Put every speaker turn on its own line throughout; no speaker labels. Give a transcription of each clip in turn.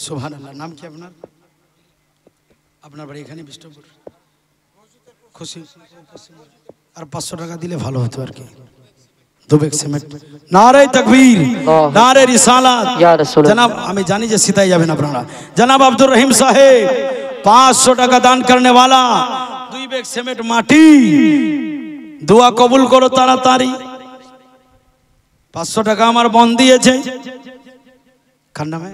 সুবহানাল্লাহ। নাম কি আপনার? আপনার বাড়ি এখানে বিষ্ণুপুর? খুশি। আর 500 টাকা দিলে ভালো হতো আর কি। দুবেক সিমেন্ট। নারে তাকবীর, নারে রিসালাত। জনাব আমি জানি যে সিতাই যাবেন আপনারা। জনাব আব্দুর রহিম সাহেব 500 টাকা দান करने वाला, 2 बैग সিমেন্ট মাটি। দোয়া কবুল করো তাড়াতাড়ি। 500 টাকা আমার বন দিয়েছে। কার নামে?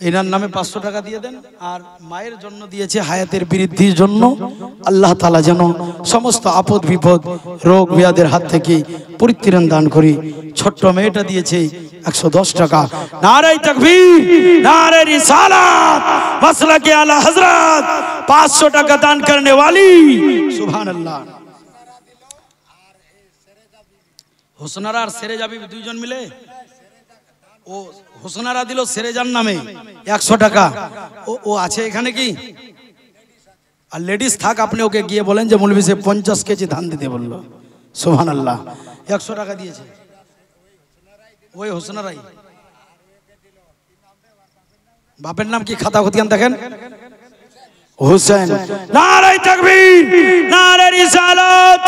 এনার নামে 500 টাকা দিয়ে দেন। আর মায়ের জন্য দিয়েছে হায়াতের বৃদ্ধির জন্য। আল্লাহ তাআলা যেন সমস্ত আপদ বিপদ রোগ ব্যাধির হাত থেকে পরিত্রাণ দান করি। ছোট্ট মেয়েটা দিয়েছে 110 টাকা। নারে তাকবীর, নারে রিসালাত, মাসলাকে আলা হযরত। 500 টাকা দান करने वाली। সুবহানাল্লাহ। হোসনারা আর সেরেজা বিবি দুইজন মিলে ও হোসনারা দিল সেরেজার নামে 100 টাকা। ও আছে এখানে কি? আর লেডিস থাক, আপনি ওকে গিয়ে বলেন যে মৌলভী সাহেব 50 কেজি ধান দিতে বললো। সুবহানাল্লাহ। 100 টাকা দিয়েছে ওই হোসনারাই। বাপের নাম কি? খাতা খতিয়ান দেখেন। হোসেন। নারে তাকবীর, নারে রিসালাত।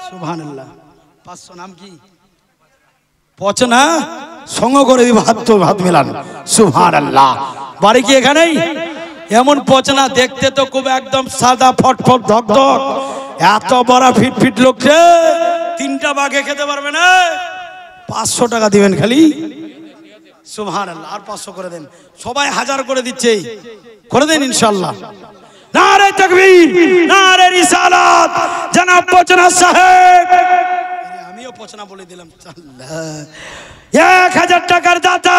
সুবহানাল্লাহ। 500 নাম কি? পচনা সঙ্গ করে দিব, হাত মেলান। সুবহানাল্লাহ। বাড়ি কি এখানেই? এমন পচনা দেখতে তো খুব একদম সাদা ফটফট ধকধক, এত বড় ফিট ফিট লোক রে, 3টা বাঘে খেতে পারবে না। 500 টাকা দিবেন খালি। সুবহানাল্লাহ। আর 500 করে দেন। সবাই 1000 করে দিচ্ছে, করে দেন ইনশাআল্লাহ। নারে তাকবীর, নারে রিসালাত। জনাব পচনা সাহেব। আমিও পচনা বলে দিলাম। 1000 টাকার দাতা।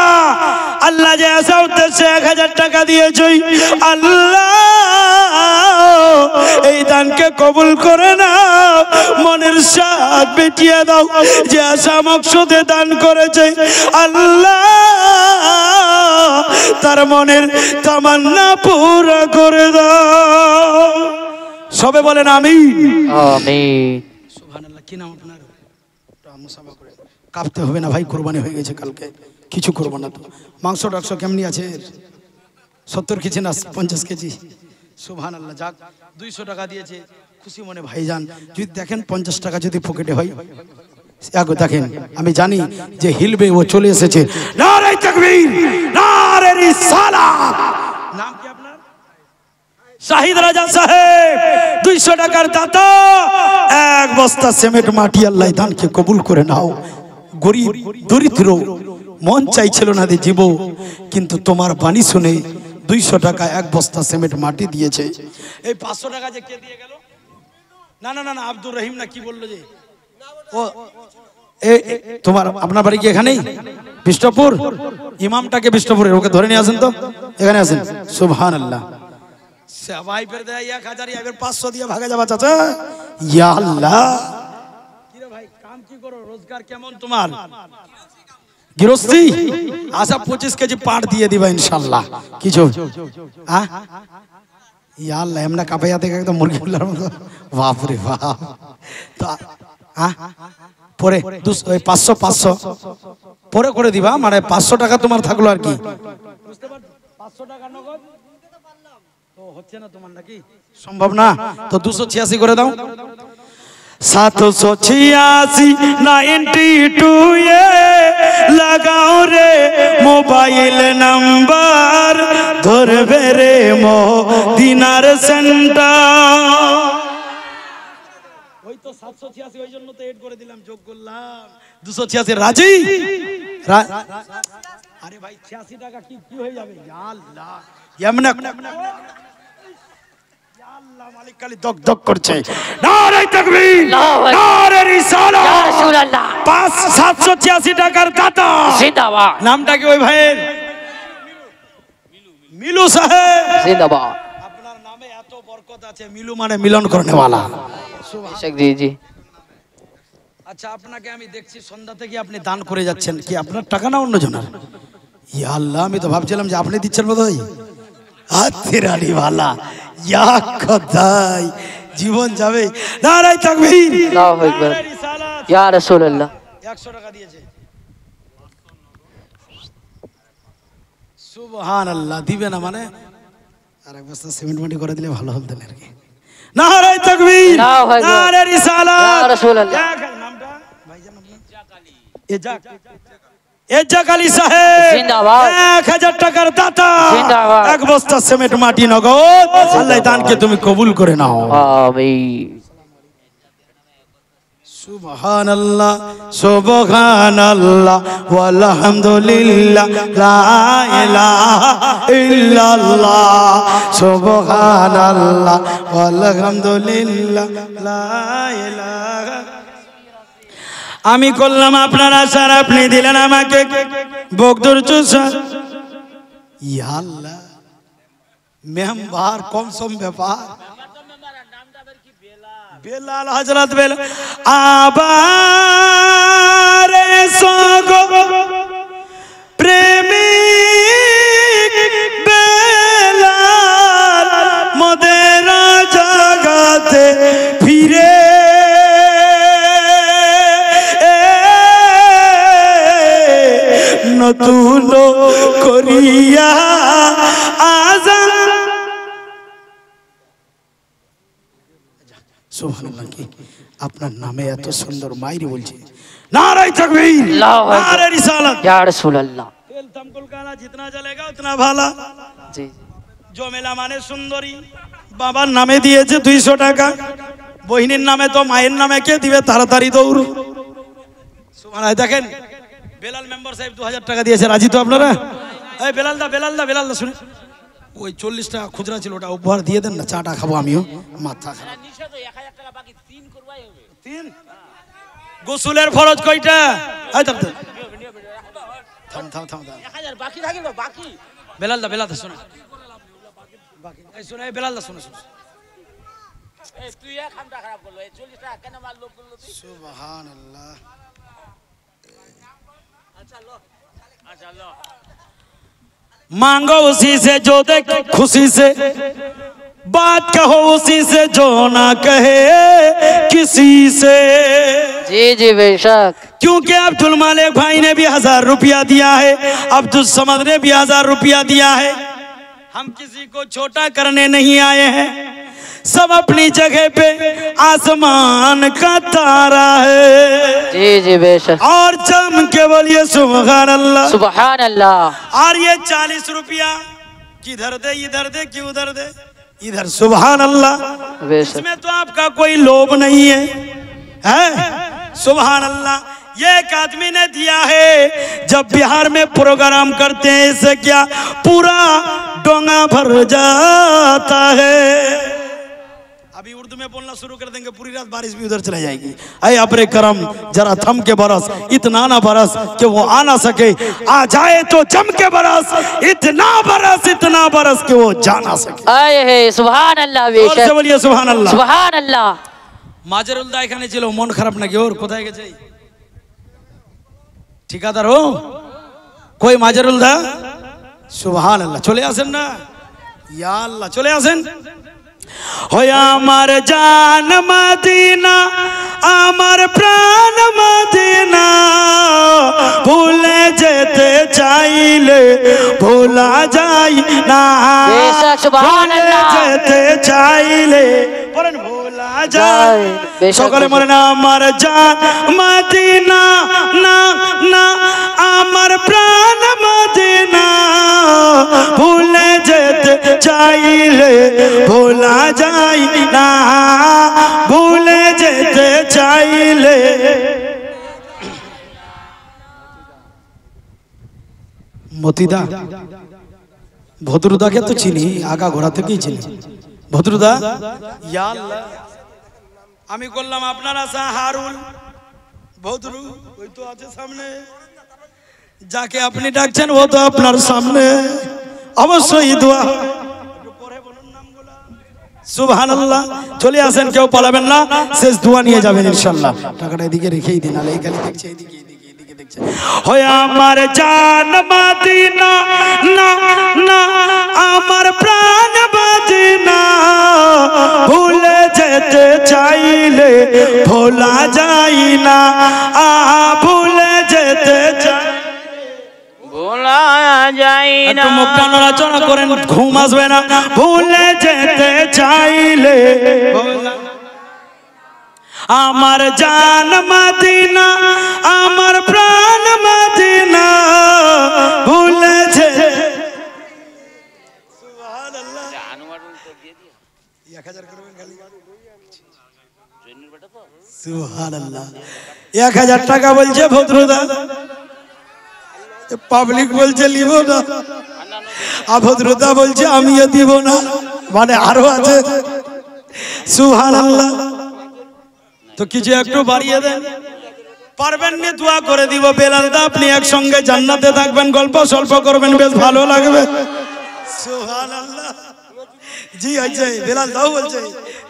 আল্লাহ যে আসা উদ্দেশ্যে 1000 টাকা দিয়েছে, আল্লাহ এই দানকে কবুল করে নাও। মনের সাথ বেটিয়ে দাও। যে আশা মকসদে দান করেছে, আল্লাহ তার মনের তামান্না পুরা করে দাও। সবে বলেন আমিন।
আমিন।
সুবহানাল্লাহ। কি নাম আপনার? মুসাফা করে কাঁপতে হবে না ভাই, কোরবানি হয়ে গেছে কালকে, কিছু করবো না তো। মাংস টাংস কেমনি আছে? 70 কেজি না 50 কেজি? সুবহানাল্লাহ। যাক 200 টাকা দিয়েছে, খুশি মনে ভাইজান। যদি দেখেন 50 টাকা যদি পকেটে হয়, আগে দেখেন, আমি জানি যে হিলবে, ও চলে এসেছে। নারে তাকবীর, নারে রিসালাত। নাম কি আপনার? শাহিদ রাজা সাহেব 200 টাকার দাতা। 1 বস্তা সিমেন্ট মাটি। আল্লাহ দানকে কবুল করে নাও। গরিব দরিদ্র মন চাইছিল না যে জীব, কিন্তু তোমার বাণী শুনে 200 টাকা 1 বস্তা সিমেন্ট মাটি দিয়েছে। এই 500 টাকা যে কে দিয়ে গেল? না না না, আব্দুর রহিম না কি বললো যে ও তোমার আপনার বাড়ি কি এখানেই বিষ্ণুপুর? ইমামটাকে বিষ্ণুপুরের, ওকে ধরে নিয়ে আসেন তো, এখানে আসেন। সুবহানাল্লাহ। সবাই ফের দেয় 1000, এবার 500 দিয়ে ভাগে যাবা চাচা। ইয়া আল্লাহ। কি রে ভাই, কাম কি করো, রোজগার কেমন তোমার? গৃহস্থী? আচ্ছা 25 কেজি পাট দিয়ে দিবা ইনশাআল্লাহ। কিছু ইয়া আল্লাহ, এমনা কাপাইয়া থেকে একদম মুরগি গুলার মতো। বাপ রে বাপ। পরে 500 পরে করে দিবা, মানে 500 টাকা তোমার থাকলো আর কি। বুঝতে পারছো? 500 টাকা নগদ তো হচ্ছে না তোমার নাকি? সম্ভব না তো 286 করে দাও। 786 92 এ লাগাও রে মোবাইল নাম্বার, ধরবে রে মদিনার সেন্টার। ওই তো 786, ওই জন্য তো এড করে দিলাম, যোগ করলাম। 286 রাজি? আরে ভাই 86 টাকা কি হয়ে যাবে? ইয়া আল্লাহ, এমনা আল্লাহ মালিক খালি দক দক করছে। নারে তাকবীর, নারে রিসালাত, ইয়া রাসূলুল্লাহ। 786 টাকার দাতা জিন্দাবাদ। নামটা কি ওই ভাইয়ের? মিলু সাহেব
জিন্দাবাদ।
আপনার নামে এত বরকত আছে, মিলু মানে মিলন করনে वाला।
জি জি।
আচ্ছা আপনাকে আমি দেখছি সন্ধ্যা থেকে আপনি দান করে যাচ্ছেন, কি আপনার টাকা না অন্যজনের? ইয়া আল্লাহ, আমি তো ভাবছিলাম যে আপনি দিচ্ছেন বোধহয়। হাতেরানি वाला, ইয়া খোদাই, জীবন যাবে। নারে তাকবীর,
আল্লাহু আকবার, ইয়া রাসূলুল্লাহ।
100 টাকা দিয়েছে। সুবহানাল্লাহ দিবে না মানে আর এক বস্তা সিমেন্ট মাটি করে দিলে ভালো হতো আর কি। নারে তাকবীর,
আল্লাহু আকবার,
নারে রিসালাত,
ইয়া রাসূলুল্লাহ।
নামটা ভাইজান এজাক আলী সাহেব
জিন্দাবাদ।
1000 টাকার দাতা,
জিন্দাবাদ।
এক বস্তা সিমেন্ট মাটি নগদ। আল্লাহ দানকে তুমি কবুল করে নাও।
আমিন।
সুবহানাল্লাহ সুবহানাল্লাহ ওয়ালহামদুলিল্লাহ লা ইলাহা ইল্লাল্লাহ সুবহানাল্লাহ ওয়ালহামদুলিল্লাহ লা ইলাহা। আমি করলাম আপনার আশার, আপনি দিলেন আমাকে বকদুর চুষা। ইয়া আল্লাহ মেম্বার কম সম ব্যাপার। বেলাল হযরত বেলাল আবার সগো প্রেমিক বেলাল মোদের জাগাতে ফিরে নতুন করিয়া আজান। সুবহানাল্লাহ কি আপনার নামে এত সুন্দর মাইরি বলছে। নারে তাকবীর,
আল্লাহু আকবার,
নারে রিসালাত।
ইয়া রাসূলুল্লাহ।
তেল তমকুল কালা জিতনা জ্বলেগা উতনা ভালা।
জি
জমেলা মানে সুন্দরী। বাবার নামে দিয়েছে 200 টাকা, বহিনীর নামে তো মায়ের নামে কে দিবে, তাড়াতাড়ি দৌড়। সুবহানাল্লাহ। দেখেন বেলাল মেম্বার সাহেব 2000 টাকা দিয়েছে, রাজি তো আপনারা? এই বেলাল দা শুনে ওই 40 টাকা খুচরা ছিল, ওটা উপহার দিয়ে দেন না, চাটা খাবো আমিও। মাথা খারাপ। তিন গোসলের ফরজ কয়টা? এই থাম বেলাল দা শুনে শুনে বেলাল দা শুনে সুবহানাল্লাহ। मांगो उसी से जो दे खुशी से, बात कहो उसी से जो ना कहे किसी से।
जी जी बेशक।
क्योंकि अब्दुल मालिक भाई ने भी 1000 रुपया दिया है, अब्दुल समद ने भी 1000 रुपया दिया है। हम किसी को छोटा करने नहीं आए हैं, सब अपनी जगह पे आसमान का तारा है।
जी जी बेशक।
और जम के बोलिए सुभान अल्लाह,
सुभान अल्लाह।
और ये 40 रुपया किधर दे, इधर दे कि उधर दे, इधर सुभान अल्लाह। इसमें तो आपका कोई लोभ नहीं है, है? सुभान अल्लाह। ये एक आदमी ने दिया है, जब बिहार में प्रोग्राम करते हैं इससे क्या पूरा डोंगा भर जाता है। अभी उर्दू में बोलना शुरू कर देंगे, पूरी रात बारिश भी उधर चले जाएगी। अरे अपरे करम जरा थम के बरस, इतना ना बरस कि वो आ ना सके, आ जाए तो जम के बरस, इतना बरस कि वो जा ना सके।
आए है सुभान अल्लाह बेशक।
और से बोलिए सुभान अल्लाह।
सुभान अल्लाह।
মাজেরুল দা এখানে ছিল, মন খারাপ নাকি ওর? কোথায় গেছে? ঠিকাদার ও কই মাজেরুল দা? সুবহান আল্লাহ। চলে আসেন না, ইয়া আল্লাহ চলে আসেন। হয় আমার জান মদিনা, আমার প্রাণ মদিনা, ভুলে যেতে চাইলে ভোলা যায় না।
বেশক সুবহানাল্লাহ।
ভুলে যেতে চাইলে বলেন ভোলা যায়। সকলে মনে না আমার জান মদিনা, না না আমার প্রাণ মদিনা, ভুলে যেতে চাইলে ভোলা যায় না, ভুলে যেতে চাইলে। মতিদা ভদ্রদাকে তো চিনি, আগা ঘোড়া থেকেই চিনি। ভদ্রদা ইয়া আল্লাহ, আমি করলাম আপনার আশা হারুল ভদ্রু, ওই তো আছে সামনে, যাকে আপনি ডাকছেন ও তো আপনার সামনে, অবশ্যই দোয়া। সুবহানাল্লাহ। চলে আসেন, কেউ পালাবেন না, শেষ দোয়া নিয়ে যাবেন ইনশাআল্লাহ। টাকাটা এদিকে রেখেই দিন, আলে এই খালি দেখছে এদিকে দেখছে। হয় আমার জান মদিনা, না না আমার প্রাণ মদিনা, ভুলে যেতে চাইলে ভোলা যায় না, ভুলে যেতে চাইলে
ভোলা যায় না।
একটু মুখটা নড়াচড়া করেন, ঘুম আসবে না। ভুলে যেতে চাইলে আমার জান মদিনা, আমার প্রাণ মদিনা, ভুলে যেতে। সুবহানাল্লাহ। 1000 টাকা বলছে ভদ্রদা, পাবলিক বলছে লিব না, ভদ্রদা বলছে আমিও দিব না, মানে আরো আছে। সুবহানাল্লাহ। তো কিছু একটু বাড়িয়ে দেন, পারবেন না দোয়া করে দিব। বেলাল দা আপনি একসঙ্গে জান্নাতে থাকবেন, গল্প স্বল্প করবেন, বেশ ভালো লাগবে। সুবহানাল্লাহ। জি আছে, বেলাল দাও বলছে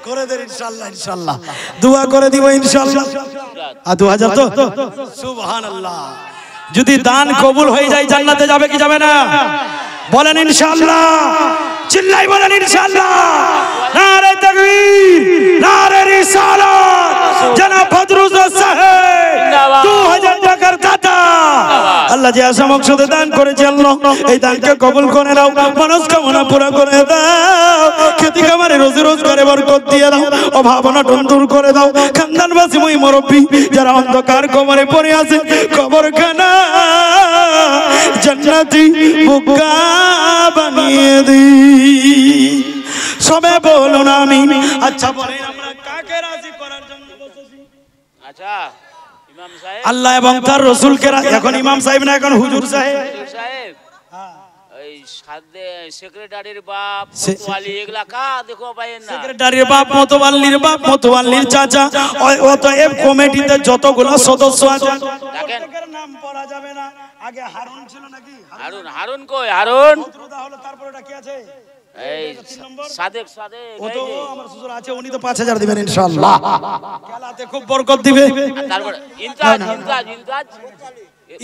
করে দেন ইনশাআল্লাহ, ইনশাআল্লাহ দোয়া করে দিব ইনশাআল্লাহ। আর 2000 তো সুবহানাল্লাহ। যদি দান কবুল হয়ে যায় জান্নাতে যাবে কি যাবে না? বলেন ইনশাআল্লাহ, চিল্লাই বলেন ইনশাআল্লাহ। নারে তাকবীর, নারে রিসালাত। জনাব ফজরুজ্জা সাহেব 2000 টাকার দাতা। আল্লাহ যে আশা মকসদে দান করেছে, আল্লাহ এই দানকে কবুল করে নাও, মনস্কামনা পুরো করে দাও, খেতি খামারে রোজি রোজগারে বরকত দিয়ে দাও, অভাব অনটন দূর করে দাও। খানদানবাসী মুই মুরব্বি যারা অন্ধকার কবরে পড়ে আছে, কবরখানা জান্নাতি বুকা বানিয়ে দিই। সবে বলুন আমিন। আচ্ছা বলেন আমরা কাকে রাজি করার জন্য বসেছি?
আচ্ছা ইমাম সাহেব,
আল্লাহ এবং তার রাসূলকে। এখন ইমাম সাহেব না, এখন হুজুর সাহেব।
সাহেব এই সাদে সেক্রেটারির বাপ মতওয়ালি এগুলা কা দেখো পাইেন না।
সেক্রেটারির বাপ মতওয়াল্লির বাপ, মতওয়াল্লির চাচা, অতএব কমিটিতে যতগুলো সদস্য আছে প্রত্যেকের নাম পড়া যাবে না। আগে হারুন ছিল নাকি?
হারুন, হারুন কই হারুন?
মতরুদা হলো, তারপরে এটা কি আছে?
এই সাদেক, সাদেক
ও তো আমার শ্বশুর আছে, উনি তো 5000 দিবেন ইনশাআল্লাহ, খেলাতে খুব বরকত দিবে।
তারপর ইনতাজ, ইনতাজ, ইনতাজ,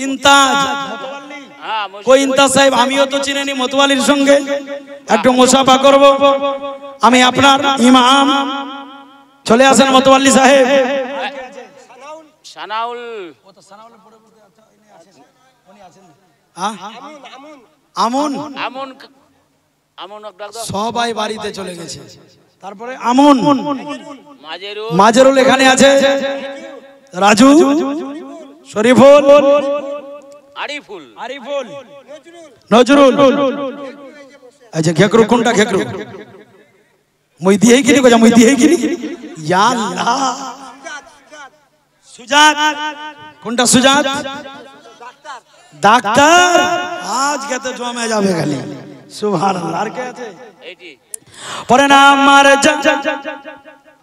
ইনতাজ মতওয়াল্লি।
হ্যাঁ
কই ইনতাজ সাহেব? আমিও তো চিনি মতওয়ালির সঙ্গে একটু মুসাফা করব। আমি আপনার ইমাম, চলে আসেন মতওয়াল্লি সাহেব।
সানাউল,
ও তো সানাউল পরে বলতে আচ্ছা ইনি আছেন, উনি আছেন। আমুন,
আমন, আমন ডাক দাও।
সবাই বাড়িতে চলে গেছে। তারপরে আমুন,
মাজেরুল,
মাজেরুল এখানে আছে, রাজু, শরীফুল,
আরিফুল,
আরিফুল, নজরুল। আচ্ছা খেকরু কোনটা? খেকরু মই দিয়েই কিনি, কইয়া মই দিয়েই কিনি। ইয়া আল্লাহ। সুজাত কোনটা? সুজাত ডাক্তার। আজকে তো জমে যাবে খালি। সুবহানাল্লাহ। আর কে আছে?
এইটি
পরে না আমার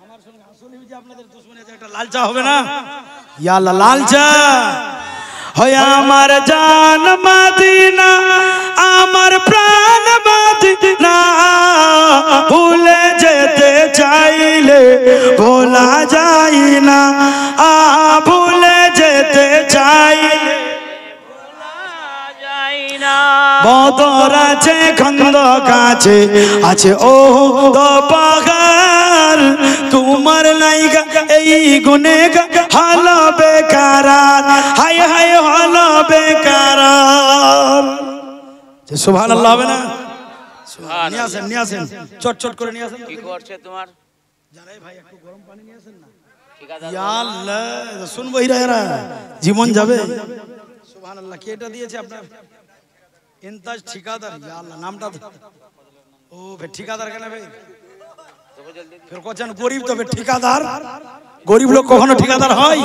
আমার সঙ্গে আসলে যে আপনাদের দুশমনী আছে, একটা লালচা হবে না? ইয়া আল্লাহ, লালচা হয় আমার জান মদিনা, আমার প্রাণ মদিনা, ভুলে যেতে চাইলে ভোলা যায় না, ভুলে যেতে চাইলে বদর আছে, খন্দক আছে, আছে ও পাহাড়, তোমার লাইগা এই গুনেগা হলো বেকার, হায় হায় হলো বেকার। সুবহানাল্লাহ হবে না? নিয়ে আসেন, নিয়ে আসেন, চট চট করে নিয়ে আসেন।
কি করছে তোমার?
জানাই ভাই একটু গরম পানি নিয়ে আসেন না।
ঠিকাদার
ইয়া আল্লাহ, শুনবো এরা, জীবন যাবে। সুবহানাল্লাহ। কে এটা দিয়েছে আপনার? ইনতাজ ঠিকাদার। ইয়া আল্লাহ, নামটা ও বে ঠিকাদার কেন ভাই? ফির কোচেন গরিব তো বে ঠিকাদার। গরিব লোক কখনো ঠিকাদার হয়?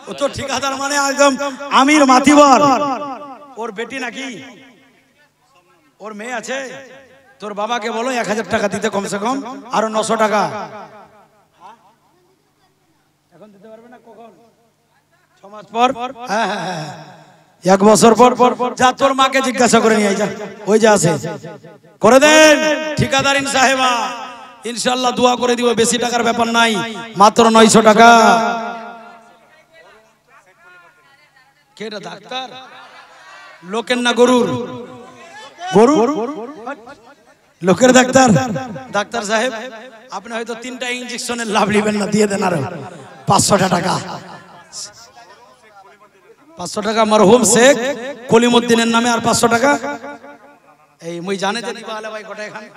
ও তো ঠিকাদার মানে একদম আমির মাতিবর। ওর বেটি নাকি? ওর মেয়ে আছে? তোর বাবাকে বলো 1000 টাকা দিতে কমসে কম, আরো 900 টাকা। এখন দিতে পারবে না? কখন? 6 মাস পর? হ্যাঁ হ্যাঁ হ্যাঁ, 1 বছর পর। যা তোর মাকে জিজ্ঞাসা করে নিয়ে যা, ওই যে আছে, করে দেন ঠিকাদারিন সাহেবা। ইনশাআল্লাহ দোয়া করে দিব, বেশি টাকার ব্যাপার নাই, মাত্র 900 টাকা। কে এটা? ডাক্তার? লোকের না গরুর? গরু লোকের ডাক্তার। ডাক্তার সাহেব আপনি হয়তো 3টা ইনজেকশনের লাভ নেবেন না, দিয়ে দেন আরো 500 টাকা। 500 টাকা মরহুম শেখ কলিমউদ্দিনের নামে আর 500 টাকা এই মই জানে যে দিবা আলে ভাই গোটা এখানে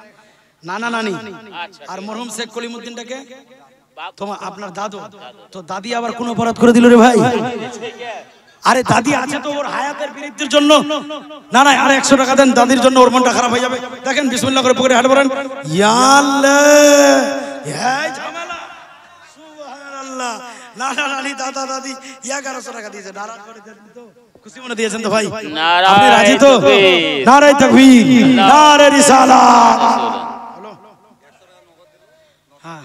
নানা নানি আর মরহুম শেখ কলিমউদ্দিনটাকে তোমার আপনার দাদু তো দাদি আবার কোন অপরাধ করে দিল রে ভাই আরে দাদি আছে তো ওর হায়াতের বৃদ্ধির জন্য না না আর 100 টাকা দেন দাদির জন্য ওর মনটা খারাপ হয়ে যাবে দেখেন বিসমিল্লাহ করে পকেটে হাত ভরেন ইয়া আল্লাহ এই ঝামেলা সুবহানাল্লাহ নানা নানি দাদা দাদি 1100 টাকা দিয়েছে নারাজ করে দেন তো খুশি মনে দিয়েছেন তো ভাই আপনি রাজি তো নারে তাকবীর নারে রিসালাত হ্যাঁ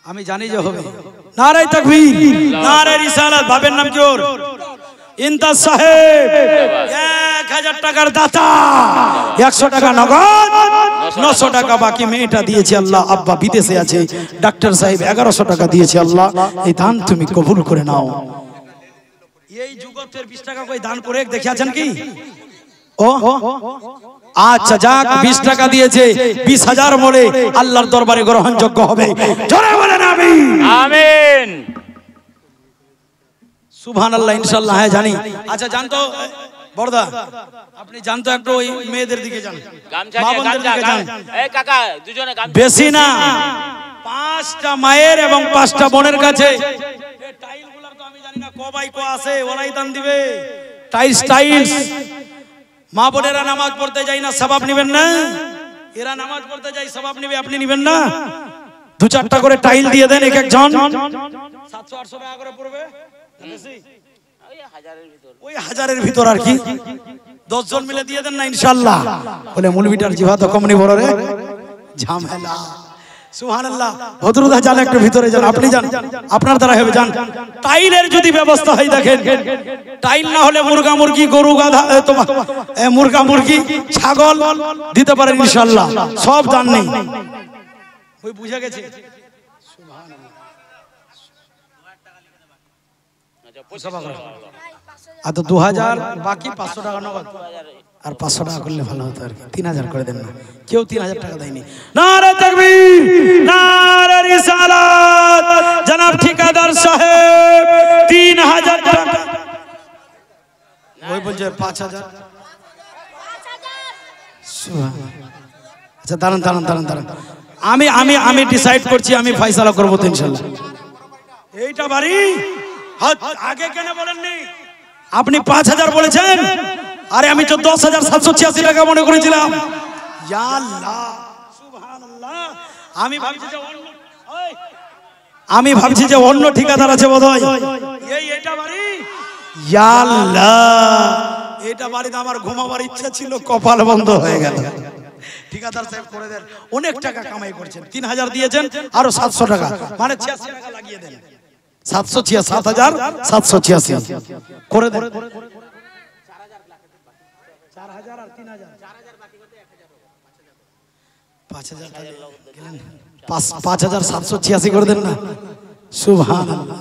আমি জানি যে হবে নারে তাকবীর নারে রিসালাত বাবার নাম কি ওর ইমতাজ সাহেব 1000 টাকার দাতা 100 টাকা নগদ 900 টাকা বাকি মেয়েটা দিয়েছে আল্লাহ আব্বা বিদেশে আছে ডাক্তার সাহেব 1100 টাকা দিয়েছে আল্লাহ এই দান তুমি কবুল করে নাও এই জগতের 20 টাকা কই দান করে দেখিয়াছেন কি ও আচ্ছা যাক 20 টাকা দিয়েছে 20000 বলে আল্লাহর দরবারে গ্রহণযোগ্য হবে জোরে বলেন আমিন
আমিন
সুবহানাল্লাহ ইনশাআল্লাহ হ্যাঁ জানি আচ্ছা জানতো বড়দা আপনি জানতো একটু ওই মেয়েদের দিকে যান মা বোনদের দিকে যান
এই কাকা দুজনে গামছা
বেশি না 5টা মায়ের এবং 5টা বোনের কাছে এই টাইলগুলোর তো আমি জানি না কবাই কো আছে ওরাই দান দিবে টাইলস মা বোনেরা নামাজ পড়তে যায় না সওয়াব নেবেন না এরা নামাজ পড়তে যায় সওয়াব নেবে আপনি নেবেন না 2-4টা করে টাইল দিয়ে দেন এক একজন 700-800 টাকা করে পড়বে ওই 1000-এর ভিতর আর কি 10 জন মিলে দিয়ে দেন না ইনশাআল্লাহ বলে মুলবিটার জিভা তো কমনি বড় রে ঝামেলা সুবহানাল্লাহ হযরুদা যান একটু ভিতরে যান আপনি যান আপনার দ্বারা হবে যান টাইলের যদি ব্যবস্থা হয় দেখেন টাইল না হলে মুরগা মুরগি গরু গাধা তোমার মুরগা মুরগি ছাগল দিতে পারেন ইনশাআল্লাহ সব দান নেই ওই বুঝা গেছে আর তো 2000 বাকি 500 টাকা নগদ আর 500 টাকা করলে ভালো হতো আর কি 3000 করে দেন না কেউ 3000 টাকা দেয়নি নারে তাকবীর নারে রিসালাত জনাব ঠিকাদার সাহেব 3000 টাকা ওই বলছে 5000 আচ্ছা দাঁড়ান আমি ডিসাইড করছি আমি ফয়সালা করব তো ইনশাআল্লাহ এইটা বাড়ি আগে কেন বলেননি আপনি 5000 বলেছেন আরে আমি তো 10786 টাকা মনে করেছিলাম ইয়া আল্লাহ সুবহানাল্লাহ আমি ভাবছি যে অন্য ঠিকাদার আছে বোধহয় এইটা বাড়ি ইয়া আল্লাহ এটা বাড়িতে আমার ঘুমাবার ইচ্ছা ছিল কপাল বন্ধ হয়ে গেল ঠিকাদার সাহেব করে দেন অনেক টাকা কামাই করছেন 3000 দিয়েছেন আর 700 টাকা মানে 86 টাকা লাগিয়ে দেন 7786 করে দেন 4000 আর 3000 5786 করে দেন না সুবহানাল্লাহ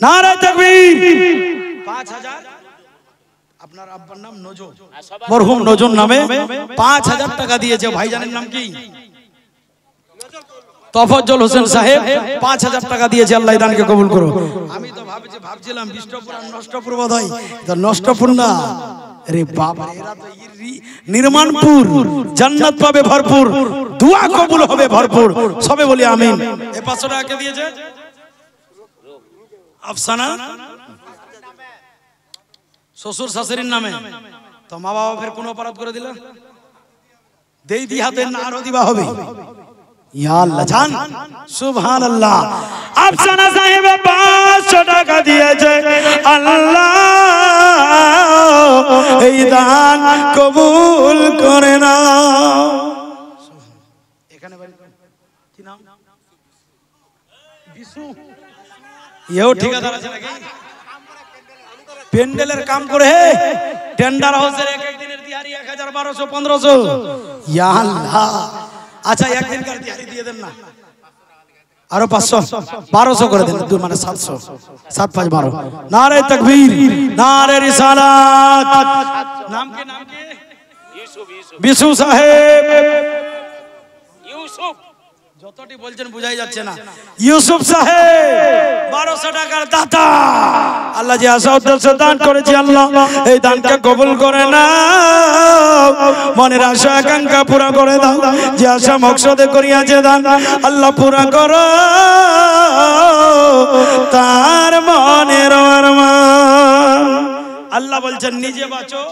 নারে তাকবীর 5000 আপনার আব্বার নাম নজো মরহুম নজর নামে 5000 টাকা দিয়েছে ভাইজানের নাম কি তফাজ্জল হোসেন সাহেব 5000 টাকা দিয়েছে আল্লাহ দানকে কবুল করো আমি তো ভাবছিলাম বিষ্টপুর আর নষ্টপুর বোধহয় তো নষ্টপুর না আরে বাবা এরা তো নির্মাণপুর জান্নাত পাবে ভরপুর দোয়া কবুল হবে ভরপুর সবে বলি আমিন এই 500 টাকা কে দিয়েছে আফসানা শ্বশুর শাশুড়ির নামে তো মা বাবা ফের কোন অপরাধ করে দিল দেই দি হাতে না আরো দিবা হবে ইয়া আল্লাহ জান সুবহানাল্লাহ আফসানা সাহেব 500 টাকা দিয়েছে আল্লাহ এই দান কবুল করে নাও এখানে বাড়ি কি নাম বিশু এও ঠিকাদার আছে নাকি পেন্ডেলের কাম করে টেন্ডার হাউসের এক দিনের দিহারি 1000 1200 1500 ইয়া আল্লাহ আচ্ছা একদিনকার দিহারি দিয়ে দেন না আরো 500 1200 করে দেন মানে 700 7 5 12 নারে তাকবীর নারে রিসালাত নাম কি ইউসুফ বিশু সাহেব ইউসুফ যতটি বলছেন বুঝাই যাচ্ছে না। ইউসুফ সাহেব 1200 টাকার দাতা, আল্লাহ যে আশা উদ্দেশ্য দান করেছে আল্লাহ এই দানকে কবুল করে না, মনের আশা আকাঙ্ক্ষা পুরা করে দাও, যে আশা মকসদে করিয়াছে দান আল্লাহ পুরা করো তার মনের আরমান। আল্লাহ বলছেন নিজে বাঁচো,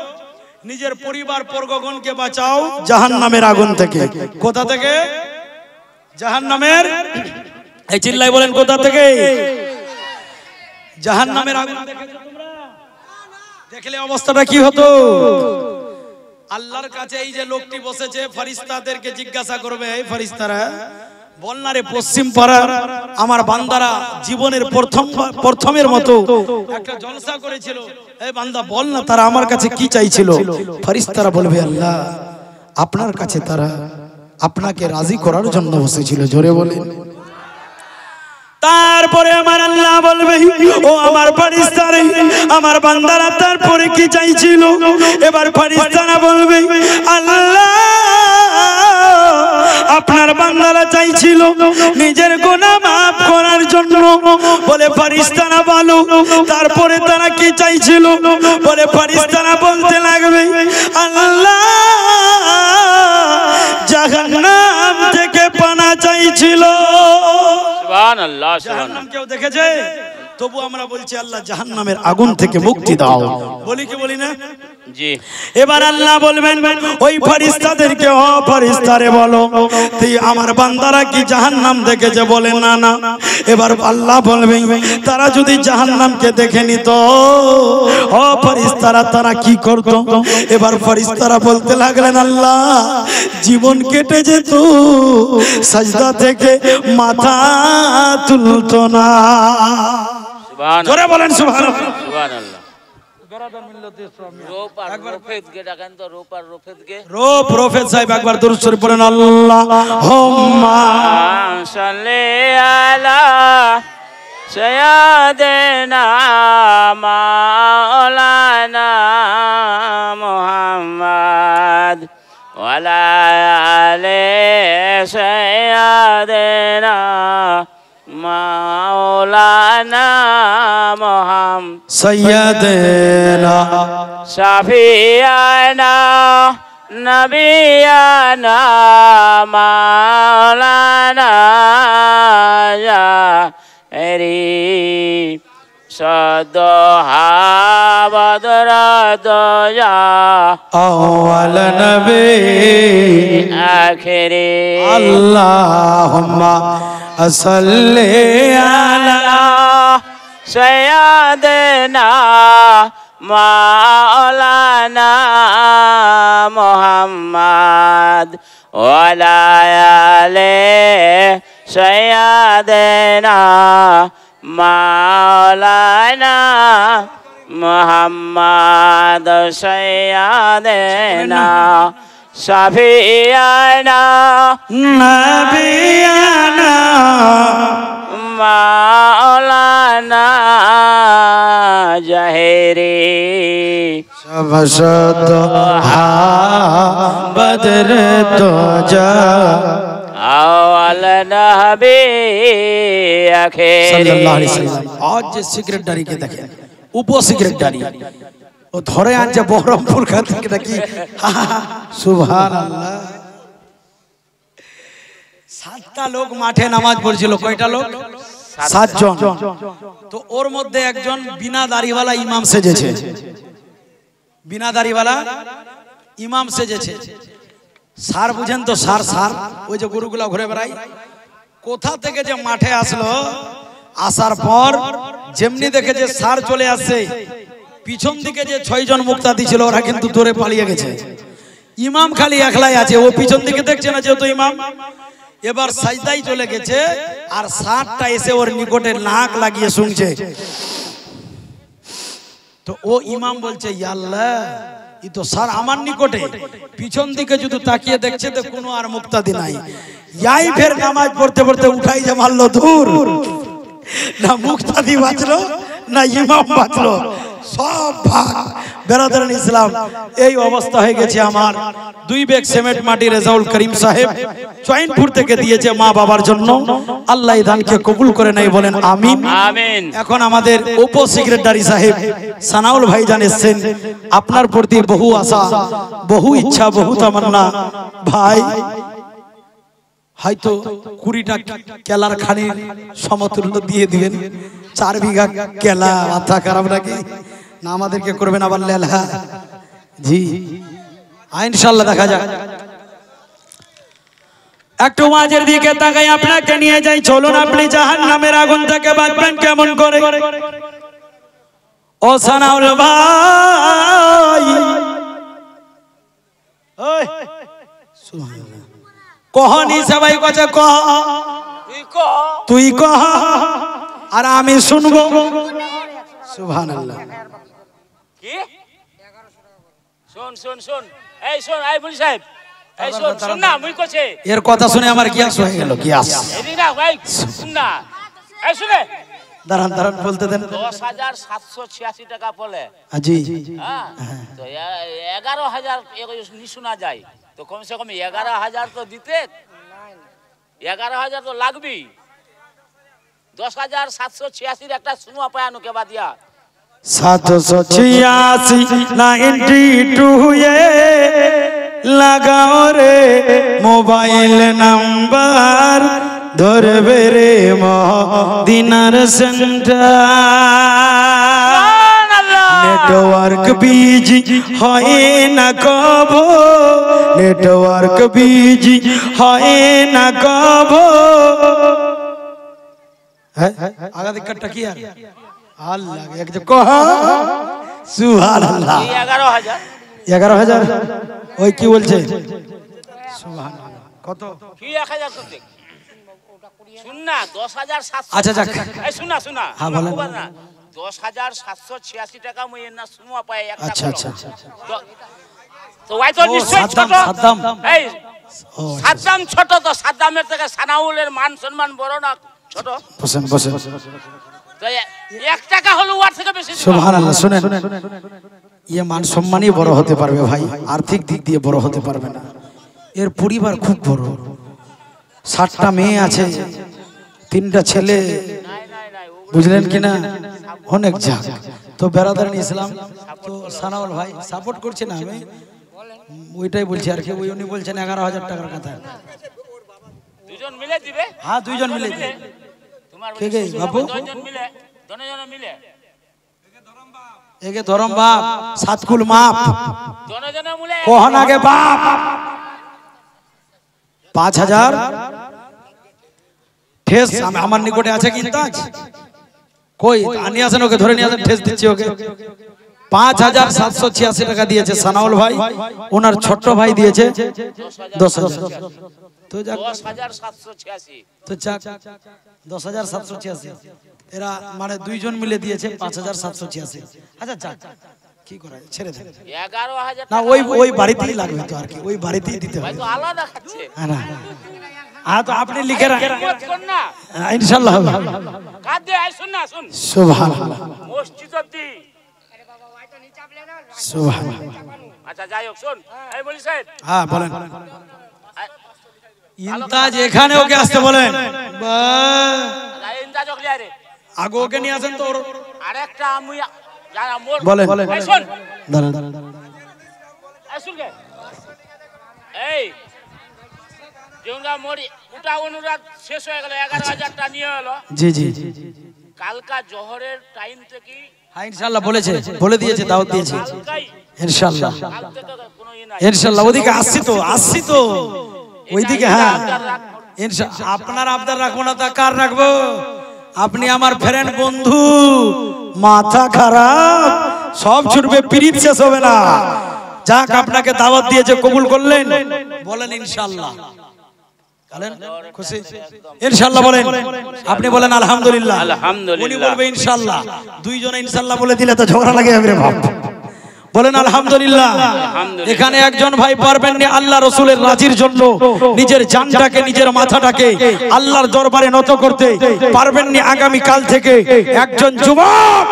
নিজের পরিবার পরগণকে বাঁচাও জাহান্নামের আগুন থেকে। কোথা থেকে? জাহান্নামের, এই চিল্লাই বলেন কোথা থেকে? জাহান্নামের আগুন দেখেছো তোমরা? দেখলে অবস্থাটা কি হতো? আল্লাহর কাছে এই যে লোকটি বসেছে, ফেরেশতাদেরকে জিজ্ঞাসা করবে, এই ফেরেশতারা বল না রে পশ্চিম পাড়ার আমার বান্দারা জীবনের প্রথমের মতো একটা জলসা করেছিল, এই বান্দা বল না তারা আমার কাছে কি চাইছিল? ফেরেশতারা বলবে আল্লাহ আপনার কাছে তারা আপনাকে রাজি করার জন্য বসেছিল। জোরে বলেন। তারপরে আমার আল্লাহ বলবে ও আমার ফেরেশতারা আমার বান্দারা তারপরে কি চাইছিল? এবার ফেরেশতারা বলবে আল্লাহ আপনার বান্দারা চাইছিল নিজের গুনাহ মাফ করার জন্য। বলে ফেরেশতারা বলো তারপরে তারা কি চাইছিল? বলে ফেরেশতারা বলতে লাগবে আল্লাহ জাহান্নাম থেকে পানা চাইছিল।
সুবহানাল্লাহ।
জাহান্নাম কেউ দেখেছে? তবু আমরা বলছি আল্লাহ জাহান্নামের আগুন থেকে মুক্তি দাও। বলি কি বলি না? জি। এবার আল্লাহ বলবেন ওই ফেরেশতাদেরকে, ও ফেরেশতারে বলো তুই আমার বান্দারা কি জাহান্নাম দেখেছে? বলে না না। এবার আল্লাহ বলবেন তারা যদি জাহান্নামকে দেখে নিত ও ফেরেশতারা তারা কি করত? এবার ফেরেশতারা বলতে লাগলেন আল্লাহ জীবন কেটে যেত, সাজদা থেকে মাথা তুলতো না। সুবহানাল্লাহ। জোরে বলেন সুবহানাল্লাহ। সুবহানাল্লাহ। রূপ রফেদ সাহেব একবার দুরূদ শরীফ পড়েন আল্লাহুম্মা সাল্লি আলা সাইয়্যিদিনা মাওলানা মুহাম্মদ ওয়া আলা আলি সাইয়্যিদিনা মাওলানা মুহাম্মদ সাইয়্যিদিনা শাফিয়ানা নবিয়ানা মাওলানা জাহরি সদহা বদরদয়া আওয়াল নবী আখিরি আল্লাহুম্মা সাল্লি আলা সাইয়্যিদিনা মাওলানা মুহাম্মদ ওয়া আলা আলি সাইয়্যিদিনা মাওলানা মুহাম্মদ সাইয়্যিদিনা শাফিয়ানা নবিয়ানা মাওলানা জাহেরি শবশত হা বদর তো যা আওয়াল নবী আখিরি সাল্লাল্লাহু আলাইহি ওয়াসাল্লাম। আজ যে সিগারেটদারিকে দেখেন, উপ সিগারেটদারি ও ধরে আনছে বহরমপুর খান থেকে নাকি সুবহানাল্লাহ। 7টা লোক মাঠে নামাজ পড়ছিল। কয়টা লোক? 7 জন। তো ওর মধ্যে একজন বিনা দাড়িওয়ালা ইমাম সেজেছে, বিনা দাড়িওয়ালা ইমাম সেজেছে। সার বুঝেন তো? সার সার ওই যে গরুগুলা ঘুরে বেড়ায়। কোথা থেকে যে মাঠে আসলো, আসার পর যেমনি দেখে যে সার চলে আসছে, পিছন দিকে যে 6 জন মুক্তাদি ছিল ওরা কিন্তু দৌড়ে পালিয়ে গেছে। ইমাম খালি একলাই আছে, ও পিছন দিকে দেখছে না যেহেতু ইমাম। এবার সাজদাই চলে গেছে আর সারটা এসে ওর নিকটে নাক লাগিয়ে শুনছে। তো ও ইমাম বলছে ইয়া আল্লাহ ই তো সার আমার নিকটে, পিছন দিকে যদি তাকিয়ে দেখছে তো কোনো আর মুক্তাদি নাই। ইয়াই ফের নামাজ পড়তে পড়তে উঠাই যে মারলো দূর, না মুক্তাদি বাঁচলো না ইমাম বাঁচলো। সব ভাগ বেরাদারান ইসলাম। এই অবস্থা হয়ে গেছে আমার। 2 ব্যাগ সিমেন্ট মাটি রেজাউল করিম সাহেব জয়ন্তপুর থেকে দিয়েছে মা বাবার জন্য। আল্লাহ এই দানকে কবুল করে নেয়, বলেন আমিন
আমিন।
এখন আমাদের উপ সেক্রেটারি সাহেব সানাউল ভাইজান এসেছেন। আপনার প্রতি বহু আশা, বহু ইচ্ছা, বহু তামান্না। ভাই হয়তো 20টা কেলার খানির সমতুল্য দিয়ে দিবেন। 4 বিঘা কেলা, মাথা খারাপ নাকি? না আমাদেরকে করবেন আবার লেলা? জি ইনশাআল্লাহ দেখা যাক। একটু মাঝের দিকে তাকাই, আপনাকে নিয়ে যাই। চলুন আপনি জাহান্নামের আগুন থেকে বাঁচবেন কেমন করে? ও সানাউল ভাই, ওই সুবহানাল্লাহ, কহনি সবাই কাছে কহ, তুই কহ আর আমি শুনবো। সুবহানাল্লাহ।
কি? শোন শোন শোন, এই শোন, এই বলি সাহেব, এই শোন, শোন না, মুই কইছে
এর কথা শুনে আমার গ্যাস হয়ে গেল। গ্যাস
এদিক না ভাই, শুন না, এই শুনে
দাঁড়ান দাঁড়ান বলতে দেন।
10,786 টাকা বলে।
জি
হ্যাঁ, তো 11,000 নি শোনা যায়, তো কমসে কম 11,000 তো দিতে, 11,000 তো লাগবি। 10,786 একটা শুনুয়া পায়ানো কে বাদিয়া
786 92 এ লাগাও রে মোবাইল নাম্বার, ধরবে রে মদিনার সেন্টার। নেটওয়ার্ক বিজি হয় না কব, নেটওয়ার্ক বিজি হয় না কব। হ্যাঁ আগা দিকটা কি আর আল্লাহ এক যে কহ সুবহানাল্লাহ।
11,000
11,000 ওই কি বলছে? সুবহানাল্লাহ। কত
কি 1,000 তো দেখ, শুন না, 10,700।
আচ্ছা যাক,
এই শুন না, শুন না,
হ্যাঁ বলেন।
10,786 টাকা মই না শুনুয়া পায় একটা।
আচ্ছা আচ্ছা
তো ওই তো নিশ্চয় ছোট। এই সাদ্দাম ছোট, তো সাদ্দামের থেকে সানাউলের মান সম্মান বড় না ছোট?
বসেন বসেন।
তো 1 টাকা হলো ওর থেকে বেশি।
সুবহানাল্লাহ। শুনেন, ইয়ে মান সম্মানই বড় হতে পারবে ভাই, আর্থিক দিক দিয়ে বড় হতে পারবে না। এর পরিবার খুব বড়, 7টা মেয়ে আছে, 3টা ছেলে, বুঝলেন কিনা? অনেক যাক। তো বেরাদারান ইসলাম, তো সানাউল ভাই সাপোর্ট করছে না, আমি ওইটাই বলছি আর কি। ওই উনি বলছেন 11,000 টাকার কথা।
দুজন মিলে দিবে?
হ্যাঁ 2 জন মিলে দিবে।
তোমার
কে কে বাবু?
2 জন মিলে, 2 জন মিলে
একে ধরম বাপ, সাতকুল মাপ,
2 জন মিলে
কোহন আগে বাপ। 5,000 ঠেস আমার নিকটে আছে কিন্তু আজ কই আনি আসেন, ওকে ধরে নিয়ে আসেন, ঠেস দিচ্ছি ওকে। 5,786 টাকা দিয়েছে সানাউল ভাই, ওনার ছোট ভাই দিয়েছে 10,000। তো যাক
10,786।
তো যাক 10,786 এরা মানে 2 জন মিলে দিয়েছে 5,786। আচ্ছা যাক কি করা ছেড়ে দেন।
11,000
না ওই বাড়িতেই লাগবে তো আর কি, ওই বাড়িতেই দিতে হবে।
তো আলাদা খাচ্ছে।
না হ্যাঁ তো আপনি লিখে রাখেন,
মত কর না,
ইনশাআল্লাহ হবে।
কাদ দে, আই শুন না, শুন।
সুবহানাল্লাহ
মসজিদ দি।
সুবহানাল্লাহ।
আচ্ছা যাই হোক, শুন, এই বলি সাহেব,
হ্যাঁ বলেন। ইনতাজ এখানে ওকে আসতে বলেন। বাহ
ইনতা জগলি আরে
আগে ওকে নিয়ে আসেন তো।
আরেকটা আমি যারা মোর
বলেন।
এই শুন,
দাঁড়ান
এই শুন গে, এই যেউঙ্গা মোর উটা অনুরাগ শেষ হয়ে গেল, 11,000 টা নিয়ে হলো।
জি জি
কালকা জোহরের টাইম থেকে
হ্যাঁ ইনশাআল্লাহ বলেছে, বলে দিয়েছে, দাওয়াত দিয়েছে
কালকাই,
ইনশাআল্লাহ।
কাল থেকে কোনো ই নাই
ইনশাআল্লাহ ওদিকে আসছি তো ওইদিকে। হ্যাঁ ইনশাআল্লাহ। আপনার আবদার রাখবো না তা কার রাখবো? আপনি আমার ফ্রেন্ড বন্ধু, মাথা খারাপ, সব ছুটবে, পিরিত শেষ হবে না। যাক আপনাকে দাওয়াত দিয়েছে, কবুল করলেন, বলেন ইনশাআল্লাহ। বলেন খুশি ইনশাআল্লাহ, বলেন আপনি বলেন আলহামদুলিল্লাহ।
আলহামদুলিল্লাহ।
উনি বলবে ইনশাআল্লাহ। 2 জনে ইনশাআল্লাহ বলে দিলে তো ঝগড়া লাগে যাবে রে বাপ। বলেন আলহামদুলিল্লাহ। এখানে একজন ভাই পারবেন না আল্লাহ রাসূলের রাজির জন্য নিজের জানটাকে, নিজের মাথাটাকে আল্লাহর দরবারে নত করতে, পারবেন না আগামী কাল থেকে একজন যুবক